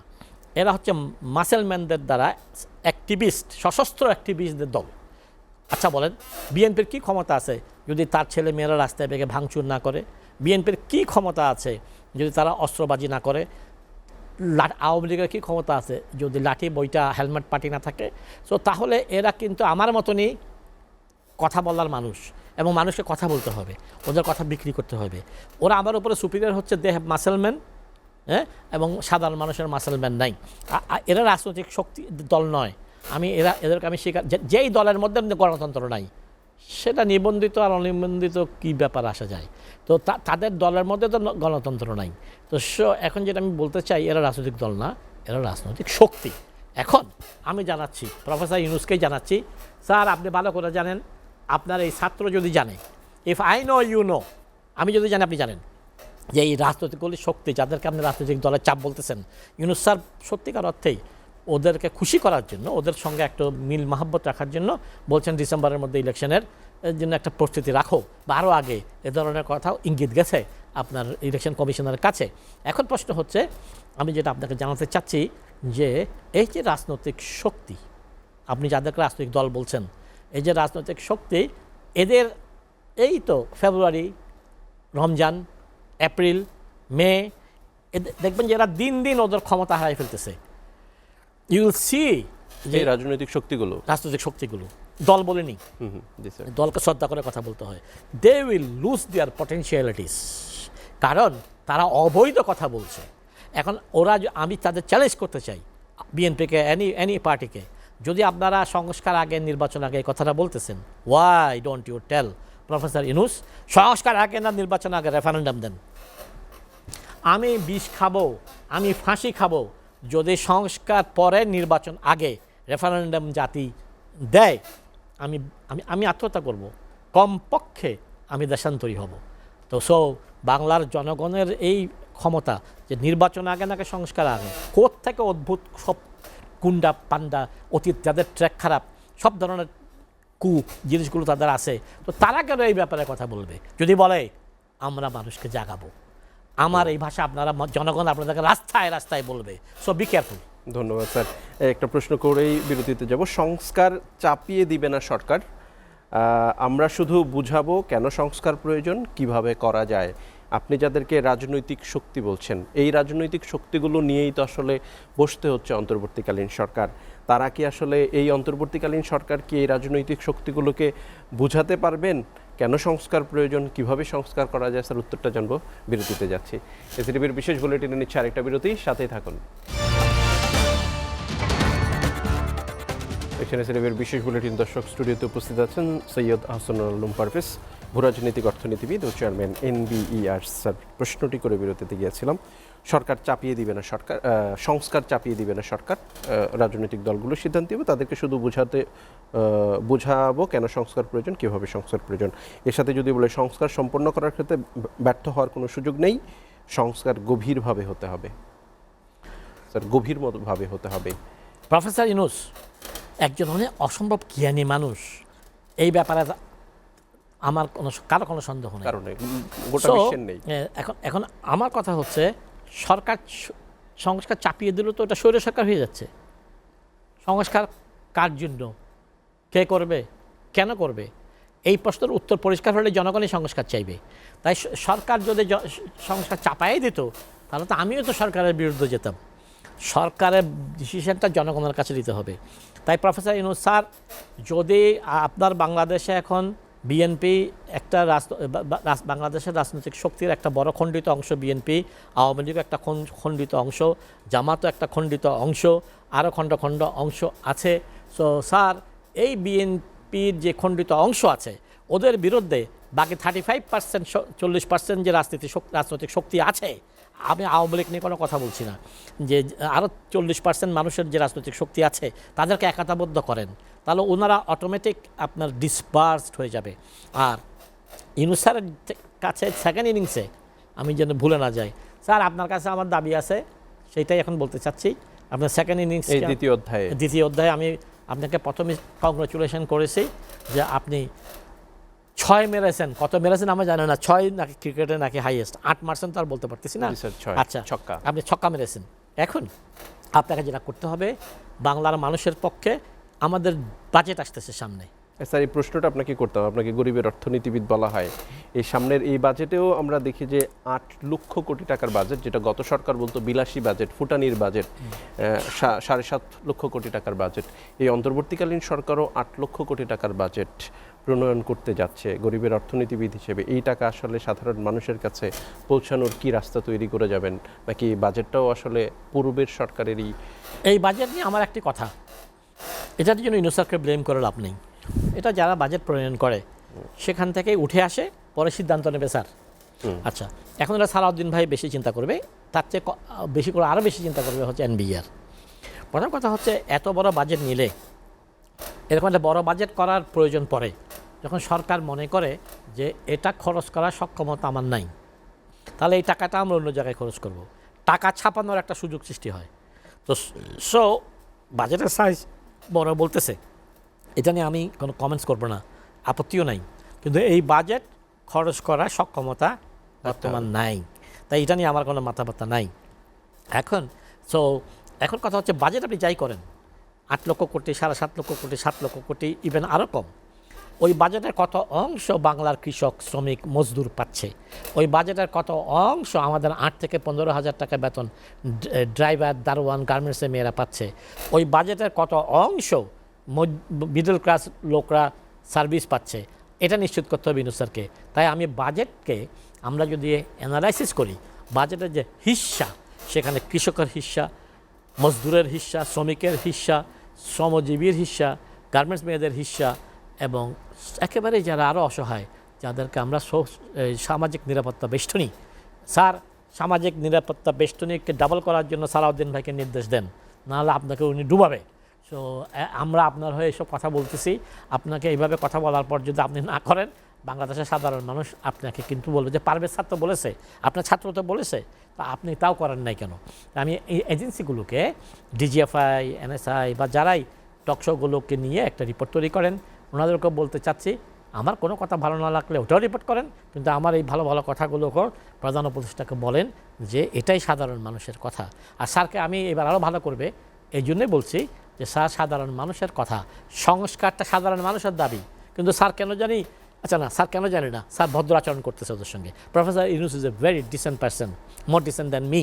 এরা হচ্ছে মাসেলম্যানদের দ্বারা অ্যাক্টিভিস্ট, সশস্ত্র অ্যাক্টিভিস্টদের দল। আচ্ছা বলেন, বিএনপির কী ক্ষমতা আছে যদি তার ছেলে মেয়েরা রাস্তায় বেগে ভাঙচুর না করে? বিএনপির কী ক্ষমতা আছে যদি তারা অস্ত্রবাজি না করে? আওয়ামী লীগের কী ক্ষমতা আছে যদি লাঠি বইটা হেলমেট পার্টি না থাকে? সো তাহলে এরা কিন্তু আমার মতনই কথা বলার মানুষ, এবং মানুষকে কথা বলতে হবে, ওদের কথা বিক্রি করতে হবে। ওরা আমার উপরে সুপিরিয়র হচ্ছে, দে হ্যাভ মাসেলম্যান, হ্যাঁ, এবং সাধারণ মানুষের মাসেলম্যান নাই। এরা রাজনৈতিক শক্তি দল নয়। এদেরকে আমি স্বীকার, যেই দলের মধ্যে গণতন্ত্র নাই, সেটা নিবন্ধিত আর অনিবন্ধিত কী ব্যাপার আসা যায়? তো তাদের দলের মধ্যে তো গণতন্ত্র নাই। তো এখন যেটা আমি বলতে চাই, এরা রাজনৈতিক দল না, এরা রাজনৈতিক শক্তি। এখন আমি জানাচ্ছি, প্রফেসর ইউনুসকেই জানাচ্ছি, স্যার আপনি ভালো করে জানেন, আপনার এই ছাত্র যদি জানে, if I know you know, আমি যদি জানি আপনি জানেন, যে এই রাজনৈতিকগুলি শক্তি যাদেরকে আপনি রাজনৈতিক দলের চাপ বলতেছেন, ইউনুস স্যার সত্যিকার অর্থেই ওদেরকে খুশি করার জন্য, ওদের সঙ্গে একটা মিল মাহাব্বত রাখার জন্য বলছেন ডিসেম্বরের মধ্যে ইলেকশনের জন্য একটা প্রস্তুতি রাখো, বা আরও আগে, এ ধরনের কথাও ইঙ্গিত গেছে আপনার ইলেকশন কমিশনের কাছে। এখন প্রশ্ন হচ্ছে, আমি যেটা আপনাকে জানাতে চাচ্ছি, যে এই যে রাজনৈতিক শক্তি, আপনি যাদেরকে রাজনৈতিক দল বলছেন, এই যে রাজনৈতিক শক্তি, এদের এই তো ফেব্রুয়ারি, রমজান, এপ্রিল, মে, দেখবেন যে এরা দিন দিন ওদের ক্ষমতা হারিয়ে ফেলতেছে। ইউ উইল সি যে রাজনৈতিক শক্তিগুলো, দল বলেনি, জি স্যার, দলকে শ্রদ্ধা করে কথা বলতে হয়, দে উইল লুজ দেয়ার পটেনশিয়ালিটিস, কারণ তারা অবৈধ কথা বলছে। এখন ওরা, আমি তাদের চ্যালেঞ্জ করতে চাই, বিএনপিকে, এনি পার্টিকে, যদি আপনারা সংস্কার আগে, নির্বাচন আগে এই কথাটা বলতেছেন, why don't you tell professor Yunus, সংস্কার আগে না নির্বাচন আগে রেফারেন্ডাম দেন। আমি বিষ খাবো, আমি ফাঁসি খাবো যদি সংস্কার পরে নির্বাচন আগে রেফারেন্ডাম জাতি দেয়। আমি আত্মহত্যা করব, কমপক্ষে আমি দেশান্তরী হব। তো বাংলার জনগণের এই ক্ষমতা যে নির্বাচন আগে নাকি সংস্কার আগে, থেকে অদ্ভুত সব কুন্ডা পান্ডা অতীত, যাদের ট্র্যাক খারাপ, সব ধরনের জিনিসগুলো তাদের আছে, তো তারা কেন এই ব্যাপারে কথা বলবে? যদি বলে আমরা মানুষকে জাগাবো, আমার এই ভাষা আপনারা জনগণ আপনাদেরকে রাস্তায় রাস্তায় বলবে। So be careful. ধন্যবাদ স্যার। একটা প্রশ্ন করেই বিরতিতে যাব। সংস্কার চাপিয়ে দিবে না সরকার, আমরা শুধু বুঝাবো কেন সংস্কার প্রয়োজন, কিভাবে করা যায়। আপনি যাদেরকে রাজনৈতিক শক্তি বলছেন, এই রাজনৈতিক শক্তিগুলো নিয়েই তো আসলে বসতে হচ্ছে অন্তর্বর্তীকালীন সরকার। তারা কি আসলে, এই অন্তর্বর্তীকালীন সরকার কি এই রাজনৈতিক শক্তিগুলোকে বুঝাতে পারবেন কেন সংস্কার প্রয়োজন, কিভাবে সংস্কার করা যায়? স্যার উত্তরটা জানবো, বিরতিতে যাচ্ছি। এসিটিভির বিশেষ বুলেটিনে নিচ্ছে আরেকটা বিরতি, সাথেই থাকুন। এসিটিভির বিশেষ বুলেটিন দর্শক, স্টুডিওতে উপস্থিত আছেন সৈয়দ আহসানুল আলম পারভেজ, ভূরাজনৈতিক অর্থনীতিবিদ ও চেয়ারম্যান NBER। স্যার প্রশ্নটি করে বিরতিতে গিয়েছিলাম, সরকার চাপিয়ে দিবে না, সংস্কার চাপিয়ে দিবে না সরকার, রাজনৈতিক দলগুলো সিদ্ধান্ত দেবে, তাদেরকে শুধু বুঝাবো কেন সংস্কার প্রয়োজন, কীভাবে সংস্কার প্রয়োজন। এর সাথে যদি বলে সংস্কার সম্পন্ন করার ক্ষেত্রে ব্যর্থ হওয়ার কোনো সুযোগ নেই, সংস্কার গভীরভাবে হতে হবে। স্যার গভীরভাবে হতে হবে। প্রফেসর ইউনুস একজন অনেক অসম্ভব জ্ঞানী মানুষ, এই ব্যাপারে আমার কারো কোনো সন্দেহ নেই, কারণে গোটা So, বিশ্বের নেই। এখন আমার কথা হচ্ছে সরকার সংস্কার চাপিয়ে দিল তো এটা স্বৈর সরকার হয়ে যাচ্ছে। সংস্কার কার জন্য, কে করবে, কেন করবে, এই প্রশ্নের উত্তর পরিষ্কার হলে জনগণই সংস্কার চাইবে। তাই সরকার যদি সংস্কার চাপাই দিত তাহলে তো আমিও তো সরকারের বিরুদ্ধে যেতাম। সরকারের ডিসিশনটা জনগণের কাছে দিতে হবে। তাই প্রফেসর ইউনূস স্যার, যদি আপনার বাংলাদেশে এখন বিএনপি একটা বাংলাদেশের রাজনৈতিক শক্তির একটা বড় খণ্ডিত অংশ বিএনপি, আওয়ামী লীগ একটা খণ্ডিত অংশ, জামাতও একটা খণ্ডিত অংশ, আরও খণ্ড খণ্ড অংশ আছে। সো স্যার, এই বিএনপির যে খণ্ডিত অংশ আছে ওদের বিরুদ্ধে বাকি 35% 40% যে রাজনৈতিক শক্তি আছে, আমি আওয়ামী লীগ নিয়ে কোনো কথা বলছি না, যে আরও 40% মানুষের যে রাজনৈতিক শক্তি আছে তাদেরকে একাতাবদ্ধ করেন, তাহলে ওনারা অটোমেটিক আপনার ডিসপার্সড হয়ে যাবে। আর ইউনূস স্যারের কাছে সেকেন্ড ইনিংসে আমি যেন ভুলে না যাই, স্যার আপনার কাছে আমার দাবি আছে, সেইটাই এখন বলতে চাচ্ছি। আপনার সেকেন্ড ইনিংস দ্বিতীয় অধ্যায়ে আমি আপনাকে প্রথমে কংগ্রাচুলেশন করেছি যে আপনি 6 মেরেছেন, কত মেরেছেন আমরা জানি না, 6 নাকি ক্রিকেটে নাকি হাইয়েস্ট, 8 মারছেন তো আর বলতে পারতেছি না। আচ্ছা, আপনি ছক্কা মেরেছেন। এখন আপনাকে যেটা করতে হবে, বাংলার মানুষের পক্ষে আমাদের বাজেট আসতেছে সামনে। স্যার, এই প্রশ্নটা আপনাকে করতে হবে, আপনাকে গরিবের অর্থনীতিবিদ বলা হয়। এই সামনের এই বাজেটেও আমরা দেখি যে 8 লক্ষ কোটি টাকার বাজেট, যেটা গত সরকার বলতো বিলাসী বাজেট, ফুটানির বাজেট, 7.5 লক্ষ কোটি টাকার বাজেট। এই অন্তর্বর্তীকালীন সরকারও 8 লক্ষ কোটি টাকার বাজেট প্রণয়ন করতে যাচ্ছে। গরিবের অর্থনীতিবিদ হিসেবে এই টাকা আসলে সাধারণ মানুষের কাছে পৌঁছানোর কি রাস্তা তৈরি করে যাবেন, নাকি বাজেটটাও আসলে পূর্বের সরকারেরই? এই বাজেট নিয়ে আমার একটি কথা, এটার জন্য ইউনূস স্যারকে ব্লেম করে লাভ নেই। এটা যারা বাজেট প্রণয়ন করে সেখান থেকেই উঠে আসে, পরে সিদ্ধান্ত নেবে স্যার। আচ্ছা, এখন এটা সালাউদ্দিন ভাই বেশি চিন্তা করবে, তার চেয়ে বেশি করে আরও বেশি চিন্তা করবে হচ্ছে এনবিআর। প্রথম কথা হচ্ছে, এত বড় বাজেট নিলে এরকম একটা বড় বাজেট করার প্রয়োজন পড়ে যখন সরকার মনে করে যে এটা খরচ করার সক্ষমতা আমার নাই, তাহলে এই টাকাটা আমরা অন্য জায়গায় খরচ করব, টাকা ছাপানোর একটা সুযোগ সৃষ্টি হয়। তো বাজেটের সাইজ বড় বলতেছে, এটা নিয়ে আমি কোনো কমেন্টস করবো না, আপত্তিও নাই, কিন্তু এই বাজেট খরচ করার সক্ষমতা বর্তমান নাই, তাই এটা নিয়ে আমার কোনো মাথা ব্যথা নাই। এখন কথা হচ্ছে, বাজেট আপনি যাই করেন, 8 লক্ষ কোটি, 7.5 লক্ষ কোটি, 7 লক্ষ কোটি, ইভেন আরও কম, ওই বাজেটের কত অংশ বাংলার কৃষক, শ্রমিক, মজদুর পাচ্ছে? ওই বাজেটের কত অংশ আমাদের 8 থেকে 15 হাজার টাকা বেতন ড্রাইভার, দারোয়ান, গার্মেন্টসের মেয়েরা পাচ্ছে? ওই বাজেটের কত অংশ মিডল ক্লাস লোকরা সার্ভিস পাচ্ছে? এটা নিশ্চিত করতে হবে ইউনূস স্যারকে। তাই আমি বাজেটকে আমরা যদি অ্যানালাইসিস করি, বাজেটের যে হিস্সা, সেখানে কৃষকের হিস্সা, মজদুরের হিস্সা, শ্রমিকের হিস্সা, শ্রমজীবীর হিস্সা, গার্মেন্টস মেয়েদের হিস্সা, এবং একেবারে যারা আরও অসহায়, যাদেরকে আমরা সামাজিক নিরাপত্তা বেষ্টনী, স্যার সামাজিক নিরাপত্তা বেষ্টনীকে ডাবল করার জন্য সালাউদ্দিন ভাইকে নির্দেশ দেন, নাহলে আপনাকে উনি ডুবাবে। সো আমরা আপনার হয়ে এসব কথা বলতেছি, আপনাকে এইভাবে কথা বলার পর যদি আপনি না করেন, বাংলাদেশের সাধারণ মানুষ আপনাকে কিন্তু বলবে যে পারভেজ স্যার তো বলেছে, আপনার ছাত্র তো বলেছে, তা আপনি তাও করেন নাই কেন? আমি এই এজেন্সিগুলোকে, ডিজিএফআই, এনএসআই বা যারাই টকশোগুলোকে নিয়ে একটা রিপোর্ট তৈরি করেন, ওনাদেরকে বলতে চাচ্ছি, আমার কোনো কথা ভালো না লাগলে ওটাও রিপোর্ট করেন, কিন্তু আমার এই ভালো ভালো কথাগুলোকে প্রধান উপদেষ্টাকে বলেন যে এটাই সাধারণ মানুষের কথা। আর স্যারকে আমি এবার আরও ভালো করবে এই জন্যই বলছি যে স্যার সাধারণ মানুষের কথা, সংস্কারটা সাধারণ মানুষের দাবি, কিন্তু স্যার কেন জানি, আচ্ছা না স্যার কেন জানি না, স্যার ভদ্র আচরণ করতেছে ওদের সঙ্গে। Professor Yunus is a very decent person, more decent than me,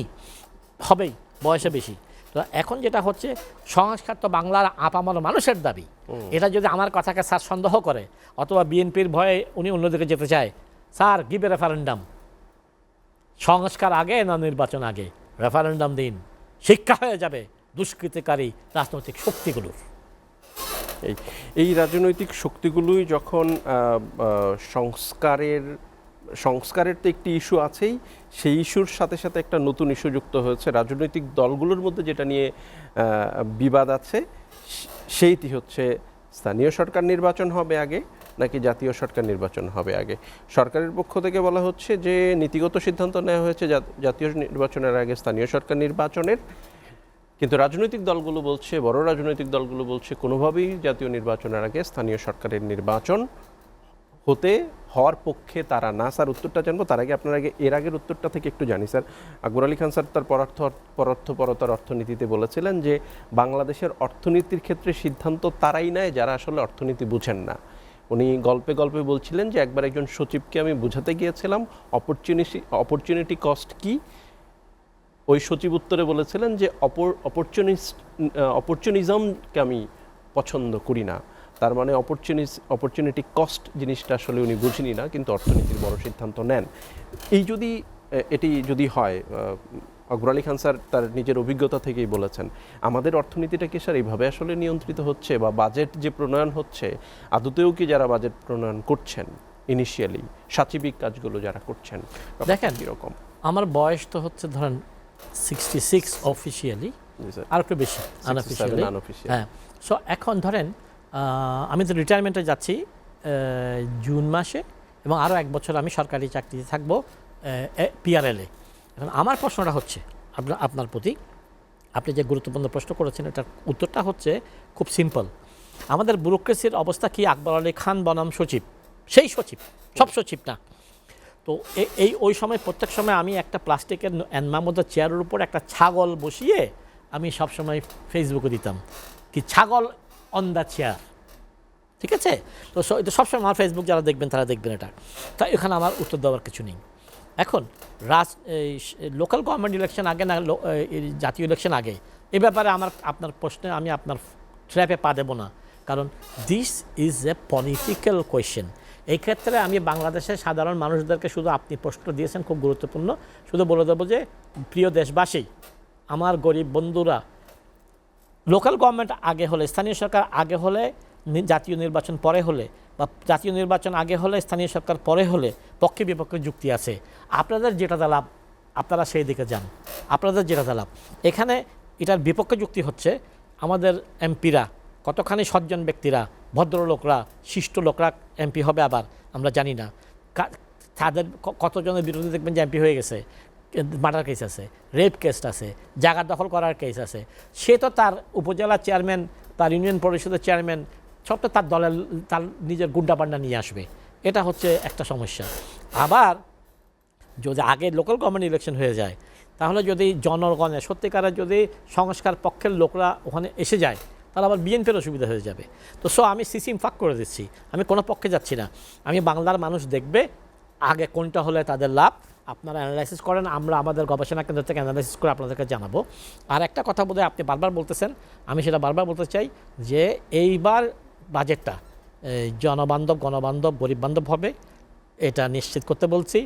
হবেই, বয়সে বেশি। তো এখন যেটা হচ্ছে, সংস্কার তো বাংলার আপামর মানুষের দাবি, এটা যদি আমার কথাকে স্যার সন্দেহ করে অথবা বিএনপির ভয়ে উনি অন্যদিকে যেতে চায়, স্যার গিভ এ রেফারেন্ডাম, সংস্কার আগে না নির্বাচন আগে, রেফারেন্ডাম দিন, শিক্ষা হয়ে যাবে দুষ্কৃতিকারী রাজনৈতিক শক্তিগুলোর। এই রাজনৈতিক শক্তিগুলোই যখন সংস্কারের তো একটি ইস্যু আছেই, সেই ইস্যুর সাথে সাথে একটা নতুন ইস্যু যুক্ত হয়েছে রাজনৈতিক দলগুলোর মধ্যে, যেটা নিয়ে বিবাদ আছে, সেইটি হচ্ছে স্থানীয় সরকার নির্বাচন হবে আগে নাকি জাতীয় সরকার নির্বাচন হবে আগে। সরকারের পক্ষ থেকে বলা হচ্ছে যে নীতিগত সিদ্ধান্ত নেওয়া হয়েছে জাতীয় নির্বাচনের আগে স্থানীয় সরকার নির্বাচনের। কিন্তু রাজনৈতিক দলগুলো বলছে, বড় রাজনৈতিক দলগুলো বলছে কোনোভাবেই জাতীয় নির্বাচনের আগে স্থানীয় সরকারের নির্বাচন হওয়ার পক্ষে তারা না। স্যার উত্তরটা জানবো, তার আগে আপনার এর আগের উত্তরটা থেকে একটু জানি স্যার। আকবর আলী খান স্যার তার পরার্থপরতার অর্থনীতিতে বলেছিলেন যে বাংলাদেশের অর্থনীতির ক্ষেত্রে সিদ্ধান্ত তারাই নেয় যারা আসলে অর্থনীতি বুঝেন না। উনি গল্পে গল্পে বলছিলেন যে একবার একজন সচিবকে আমি বুঝাতে গিয়েছিলাম অপরচুনিটি কস্ট কি। ওই সচিব উত্তরে বলেছিলেন যে অপরচুনিজমকে আমি পছন্দ করি না। তার মানে অপরচুনিটি কস্ট জিনিসটা আসলে উনি বুঝিনি না, কিন্তু অর্থনীতির বড় সিদ্ধান্ত নেন। এটি যদি হয়, আকবর আলী খান স্যার তার নিজের অভিজ্ঞতা থেকেই বলেছেন, আমাদের অর্থনীতিটা কি স্যার এইভাবে আসলে নিয়ন্ত্রিত হচ্ছে, বা বাজেট যে প্রণয়ন হচ্ছে আদতেও কি যারা বাজেট প্রণয়ন করছেন ইনিশিয়ালি সাচিবিক কাজগুলো যারা করছেন, দেখেন কীরকম? আমার বয়স তো হচ্ছে ধরেন 66 অফিসিয়ালি, আর একটু বেশি আনঅফিসিয়ালি। হ্যাঁ, সো এখন ধরেন আমি তো রিটায়ারমেন্টে যাচ্ছি জুন মাসে, এবং আরও 1 বছর আমি সরকারি চাকরিতে থাকবো PRL-এ। এখন আমার প্রশ্নটা হচ্ছে আপনার প্রতি, আপনি যে গুরুত্বপূর্ণ প্রশ্ন করেছেন, এটার উত্তরটা হচ্ছে খুব সিম্পল। আমাদের ব্যুরোক্রেসির অবস্থা কি? আকবর আলী খান বনাম সচিব, সেই সচিব, সব সচিব না। তো ওই সময় প্রত্যেক সময় আমি একটা প্লাস্টিকের এনমামদের চেয়ারের উপর একটা ছাগল বসিয়ে আমি সবসময় ফেসবুকে দিতাম কি, ছাগল অন দ্য চেয়ার, ঠিক আছে? তো এটা সবসময় আমার ফেসবুক যারা দেখবেন তারা দেখবেন এটা। তাই এখানে আমার উত্তর দেওয়ার কিছু নেই। এখন লোকাল গভর্নমেন্ট ইলেকশন আগে না জাতীয় ইলেকশন আগে, এ ব্যাপারে আপনার প্রশ্নে আমি আপনার ট্র্যাপে পা দেবো না, কারণ this is a political question. এই ক্ষেত্রে আমি বাংলাদেশের সাধারণ মানুষদেরকে, শুধু আপনি প্রশ্ন দিয়েছেন খুব গুরুত্বপূর্ণ, শুধু বলে দেবো যে প্রিয় দেশবাসী, আমার গরিব বন্ধুরা, লোকাল গভর্নমেন্ট আগে হলে, স্থানীয় সরকার আগে হলে, জাতীয় নির্বাচন পরে হলে, বা জাতীয় নির্বাচন আগে হলে স্থানীয় সরকার পরে হলে পক্ষে বিপক্ষে যুক্তি আছে। আপনাদের যেটা লাভ আপনারা সেই দিকে যান, আপনাদের যেটা লাভ। এখানে এটার বিপক্ষে যুক্তি হচ্ছে আমাদের এমপিরা কতখানি সজ্জন ব্যক্তিরা, ভদ্রলোকরা, শিষ্ট লোকরা এমপি হবে আবার আমরা জানি না। তাদের কতজনের বিরোধী দেখবেন যে এমপি হয়ে গেছে, মার্ডার কেস আছে, রেপ কেস আছে, জায়গা দখল করার কেস আছে। সে তো তার উপজেলা চেয়ারম্যান, তার ইউনিয়ন পরিষদের চেয়ারম্যান, সব তো তার দলের, তার নিজের গুন্ডাপান্ডা নিয়ে আসবে। এটা হচ্ছে একটা সমস্যা। আবার যদি আগে লোকাল গভর্নমেন্ট ইলেকশন হয়ে যায়, তাহলে যদি জনগণের সত্যিকারের যদি সংস্কার পক্ষের লোকরা ওখানে এসে যায়, তাহলে আবার বিএনপির অসুবিধা হয়ে যাবে। তো আমি সিসিম ফাঁক করে দিচ্ছি, আমি কোনো পক্ষে যাচ্ছি না। আমি বাংলার মানুষ দেখবে আগে কোনটা হলে তাদের লাভ, আপনারা অ্যানালাইসিস করেন, আমরা আমাদের গবেষণা কেন্দ্র থেকে অ্যানালাইসিস করে আপনাদেরকে জানাবো। আর একটা কথা বোধহয় আপনি বারবার বলতেছেন, আমি সেটা বারবার বলতে চাই যে এইবার বাজেটটা জনবান্ধব, গণবান্ধব, গরিব বান্ধব হবে, এটা নিশ্চিত করতে বলছি।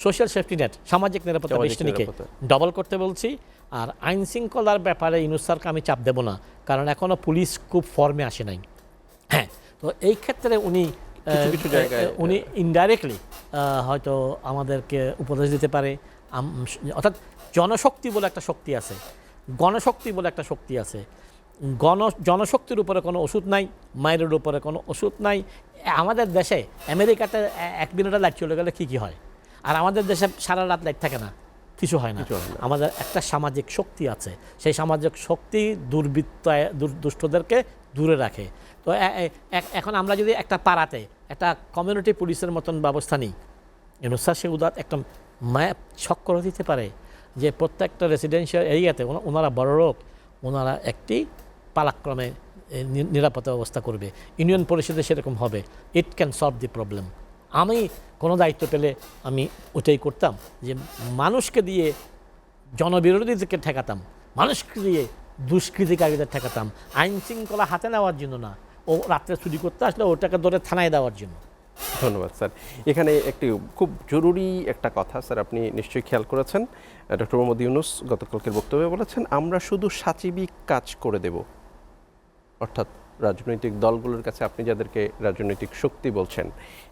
সোশ্যাল সেফটি নেট, সামাজিক নিরাপত্তা বেষ্টনীকে ডবল করতে বলছি। আর আইন শৃঙ্খলার ব্যাপারে ইউনূস স্যারকে আমি চাপ দেব না, কারণ এখনও পুলিশ খুব ফর্মে আসে নাই। হ্যাঁ, তো এই ক্ষেত্রে কিছু জায়গায় উনি ইনডাইরেক্টলি হয়তো আমাদেরকে উপদেশ দিতে পারে। অর্থাৎ জনশক্তি বলে একটা শক্তি আছে, গণশক্তি বলে একটা শক্তি আছে। জনশক্তির উপরে কোনো ওষুধ নাই, মায়ের উপরে কোনো ওষুধ নাই। আমাদের দেশে আমেরিকাতে 1 মিনিটে লাইট চলে গেলে কী হয়, আর আমাদের দেশে সারা রাত লাইট থাকে না, কিছু হয় না। আমাদের একটা সামাজিক শক্তি আছে, সেই সামাজিক শক্তি দুষ্টদেরকে দূরে রাখে। তো এখন আমরা যদি একটা পাড়াতে একটা কমিউনিটি পুলিশের মতন ব্যবস্থা নিই, ইউনূস স্যার সে উদার একটা ম্যাপ ছক করে দিতে পারে যে প্রত্যেকটা রেসিডেন্সিয়াল এরিয়াতে ওনারা বড় লোক, ওনারা একটি পালাক্রমে নিরাপত্তা ব্যবস্থা করবে। ইউনিয়ন পরিষদে সেরকম হবে। It can solve the problem. আমি কোনো দায়িত্ব পেলে আমি ওটাই করতাম, যে মানুষকে দিয়ে জনবিরোধীদেরকে ঠেকাতাম, মানুষকে দিয়ে দুষ্কৃতিকারীদের ঠেকাতাম, আইন শৃঙ্খলা হাতে নেওয়ার জন্য না। ও রাত্রে চুরি করতে আসলে ওটাকে ধরে থানায় দেওয়ার জন্য। ধন্যবাদ স্যার। এখানে একটি খুব জরুরি একটা কথা স্যার আপনি নিশ্চয়ই খেয়াল করেছেন, ডক্টর মোহাম্মদ ইউনূস গতকালকের বক্তব্যে বলেছেন আমরা শুধু সাচিবিক কাজ করে দেব। অর্থাৎ রাজনৈতিক দলগুলোর কাছে আপনি যাদেরকে রাজনৈতিক শক্তি বলছেন,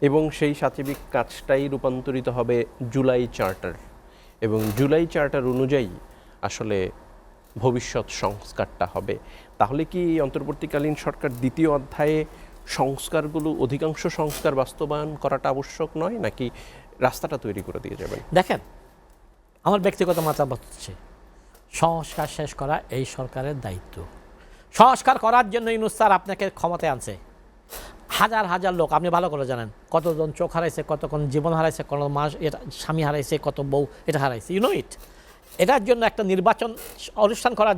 এবং সেই সাচিবিক কাজটাই রূপান্তরিত হবে জুলাই চার্টার, এবং জুলাই চার্টার অনুযায়ী আসলে ভবিষ্যৎ সংস্কারটা হবে। তাহলে কি অন্তর্বর্তীকালীন সরকার দ্বিতীয় অধ্যায়ে সংস্কারগুলো, অধিকাংশ সংস্কার বাস্তবায়ন করাটা আবশ্যক নয়, নাকি রাস্তাটা তৈরি করে দিয়ে যাবেন? দেখেন, আমার ব্যক্তিগত মতামত হচ্ছে সংস্কার শেষ করা এই সরকারের দায়িত্ব। সংস্কার করার জন্য ইউনূস স্যার আপনাকে ক্ষমতায় আনছে। হাজার হাজার লোক, আপনি ভালো করে জানেন কতজন চোখ হারাইছে, কতক্ষণ জীবন হারাইছে, কত মাস এটা স্বামী হারাইছে, কত বউ এটা হারাইছে, ইউ নো ইট। এটার জন্য একটা নির্বাচন অনুষ্ঠান করার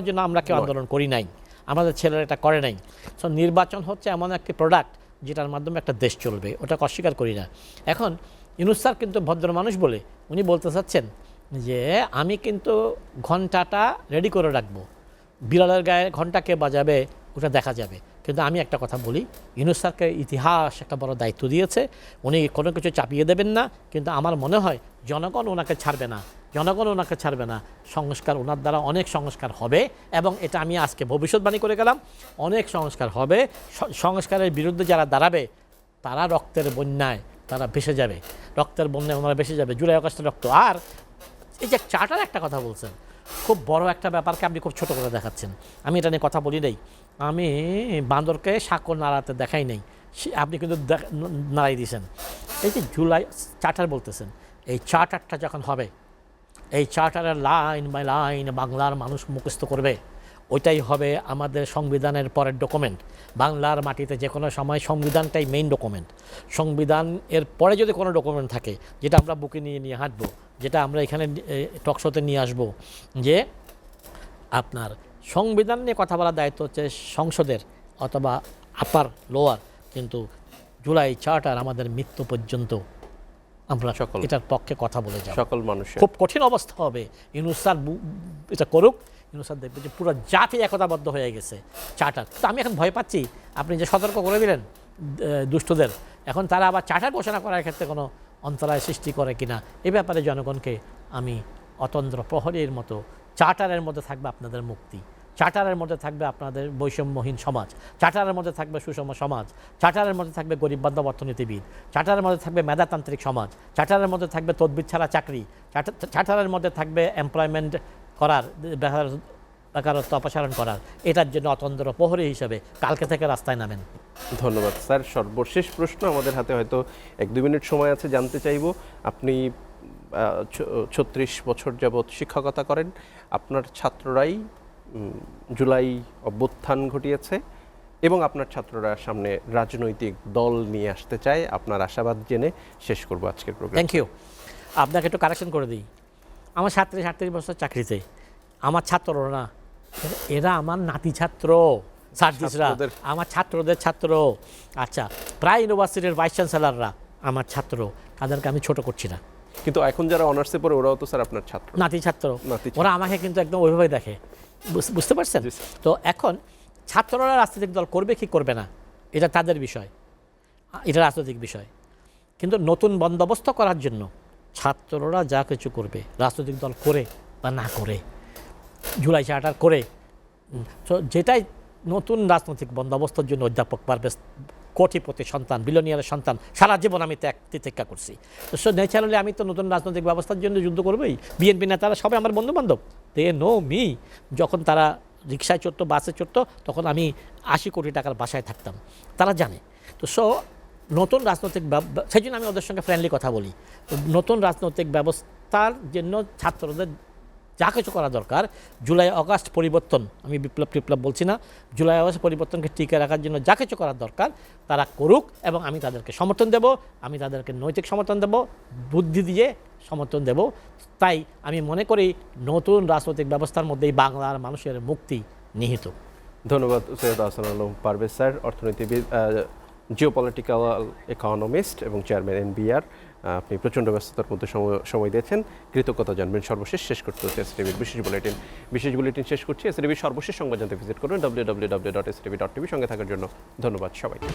জন্য আমরা কেউ আন্দোলন করি নাই, আমাদের ছেলেরা এটা করে নাই। সো নির্বাচন হচ্ছে এমন একটি প্রোডাক্ট যেটার মাধ্যমে একটা দেশ চলবে, ওটাকে অস্বীকার করি না। এখন ইউনূস স্যার কিন্তু ভদ্র মানুষ বলে উনি বলতে চাচ্ছেন যে আমি কিন্তু ঘন্টাটা রেডি করে রাখবো, বিড়ালের গায়ে ঘন্টা কে বাজাবে ওটা দেখা যাবে। কিন্তু আমি একটা কথা বলি, ইউনূস স্যারকে ইতিহাস একটা বড় দায়িত্ব দিয়েছে, উনি কোনো কিছু চাপিয়ে দেবেন না। কিন্তু আমার মনে হয় জনগণ ওনাকে ছাড়বে না, সংস্কার ওনার দ্বারা অনেক সংস্কার হবে। এবং এটা আমি আজকে ভবিষ্যৎবাণী করে গেলাম, অনেক সংস্কার হবে। সংস্কারের বিরুদ্ধে যারা দাঁড়াবে তারা রক্তের বন্যায় তারা ভেসে যাবে, ওনারা ভেসে যাবে, জুলাই আগস্টের রক্ত। আর এই যে চার্টার একটা কথা বলছেন, খুব বড় একটা ব্যাপারকে আপনি খুব ছোট করে দেখাচ্ছেন। আমি এটা নিয়ে কথা বলি নাই, আমি বান্দরকে সাঁকো নাড়াতে দেখাই নাই, আপনি কিন্তু নাড়াই দিয়েছেন। এই যে জুলাই চার্টার বলতেছেন, এই চার্টারটা যখন হবে, এই চার্টারের লাইন বাই লাইন বাংলার মানুষ মুখস্থ করবে, ওইটাই হবে আমাদের সংবিধানের পরের ডকুমেন্ট। বাংলার মাটিতে যে কোনো সময় সংবিধানটাই মেইন ডকুমেন্ট। সংবিধান এর পরে যদি কোনো ডকুমেন্ট থাকে যেটা আমরা বুকে নিয়ে হাঁটবো, যেটা আমরা এখানে টকশোতে নিয়ে আসবো, যে আপনার সংবিধান নিয়ে কথা বলার দায়িত্ব হচ্ছে সংসদের অথবা আপার লোয়ার, কিন্তু জুলাই চার্টার আমাদের মৃত্যু পর্যন্ত আমরা এটার পক্ষে কথা বলে যাব। সকল মানুষের খুব কঠিন অবস্থা হবে। ইউনূস স্যার এটা করুক, ইউনূস স্যার দেখবে যে পুরো জাতি একতাবদ্ধ হয়ে গেছে চার্টার। তো আমি এখন ভয় পাচ্ছি, আপনি যে সতর্ক করে দিলেন দুষ্টদের, এখন তারা আবার চার্টার ঘোষণা করার ক্ষেত্রে কোনো অন্তরায় সৃষ্টি করে কিনা, এ ব্যাপারে জনগণকে আমি অতন্দ্র প্রহরীর মতো, চার্টারের মধ্যে থাকবে আপনাদের মুক্তি, চার্টারের মধ্যে থাকবে আপনাদের বৈষম্যহীন সমাজ, চার্টারের মধ্যে থাকবে সুষম সমাজ, চার্টারের মধ্যে থাকবে গরিব বান্ধব অর্থনীতিবিদ, চার্টারের মধ্যে থাকবে মেধাতান্ত্রিক সমাজ, চার্টারের মধ্যে থাকবে তদবির ছাড়া চাকরি, চার্টারের মধ্যে থাকবে এমপ্লয়মেন্ট করার, বেকারত্ব অপসারণ করার। এটার জন্য অতন্দ্র প্রহরী হিসেবে কালকে থেকে রাস্তায় নামেন। ধন্যবাদ স্যার। সর্বশেষ প্রশ্ন, আমাদের হাতে হয়তো 1-2 মিনিট সময় আছে, জানতে চাইব আপনি 36 বছর যাবৎ শিক্ষকতা করেন, আপনার ছাত্ররাই জুলাই অভ্যুত্থান ঘটিয়েছে এবং আপনার ছাত্ররা সামনে রাজনৈতিক দল নিয়ে আসতে চায়, আপনার আশাবাদ জেনে শেষ করব আজকের প্রোগ্রাম। Thank you. আপনাকে একটু কারেকশন করে দিই, আমার 37 বছর চাকরিতে, আমার ছাত্ররা না, এরা আমার নাতি ছাত্র, সার্জিসরা আমার ছাত্রদের ছাত্র। আচ্ছা, প্রায় ইউনিভার্সিটির ভাইস চ্যান্সেলররা আমার ছাত্র, তাদেরকে আমি ছোট করছি না। কিন্তু এখন যারা অনার্সে পড়ে ওরাও তো স্যার আপনার ছাত্র, নাতি ছাত্র, ওরা আমাকে কিন্তু একদম ওইভাবে দেখে, বুঝতে পারছেন? তো এখন ছাত্ররা রাজনৈতিক দল করবে কি করবে না এটা তাদের বিষয়, এটা রাজনৈতিক বিষয়। কিন্তু নতুন বন্দোবস্ত করার জন্য ছাত্ররা যা কিছু করবে, রাজনৈতিক দল করে বা না করে, জুলাই চার্টার করে, তো যেটাই নতুন রাজনৈতিক বন্দোবস্তের জন্য অধ্যাপক পারভেজ কোটিপতি সন্তান, বিলিয়নিয়ারের সন্তান, সারা জীবন আমি তিতিক্ষা করছি। তো সো ন্যাচারালি আমি তো নতুন রাজনৈতিক ব্যবস্থার জন্য যুদ্ধ করবোই। বিএনপি নেতারা সবাই আমার বন্ধুবান্ধব, দে নো মি। যখন তারা রিক্সায় চড়তো, বাসে চড়তো, তখন আমি 80 কোটি টাকার বাসায় থাকতাম, তারা জানে। তো সো নতুন রাজনৈতিক, সেই জন্য আমি ওদের সঙ্গে ফ্রেন্ডলি কথা বলি। নতুন রাজনৈতিক ব্যবস্থার জন্য ছাত্রদের যা কিছু করা দরকার, জুলাই আগস্ট পরিবর্তন, আমি বিপ্লব বলছি না, জুলাই আগস্ট পরিবর্তনকে টিকে রাখার জন্য যা কিছু করার দরকার তারা করুক, এবং আমি তাদেরকে সমর্থন দেব, আমি তাদেরকে নৈতিক সমর্থন দেব, বুদ্ধি দিয়ে সমর্থন দেব। তাই আমি মনে করি নতুন রাজনৈতিক ব্যবস্থার মধ্যেই বাংলার মানুষের মুক্তি নিহিত। ধন্যবাদ সৈয়দ আহসান আলম পারভেজ স্যার, অর্থনীতিবিদ, জিওপলিটিক্যাল ইকোনমিস্ট এবং চেয়ারম্যান এনবিআর। আপনি প্রচণ্ড ব্যস্ততার মধ্যে সময় দিয়েছেন, কৃতজ্ঞতা জানবেন। সর্বশেষ শেষ করতে হচ্ছে এসটিভির বিশেষ বুলেটিন শেষ করছি। এসটিভির সর্বশেষ সংবাদ জানতে ভিজিট করুন www.stv.tv। সঙ্গে থাকার জন্য ধন্যবাদ সবাইকে।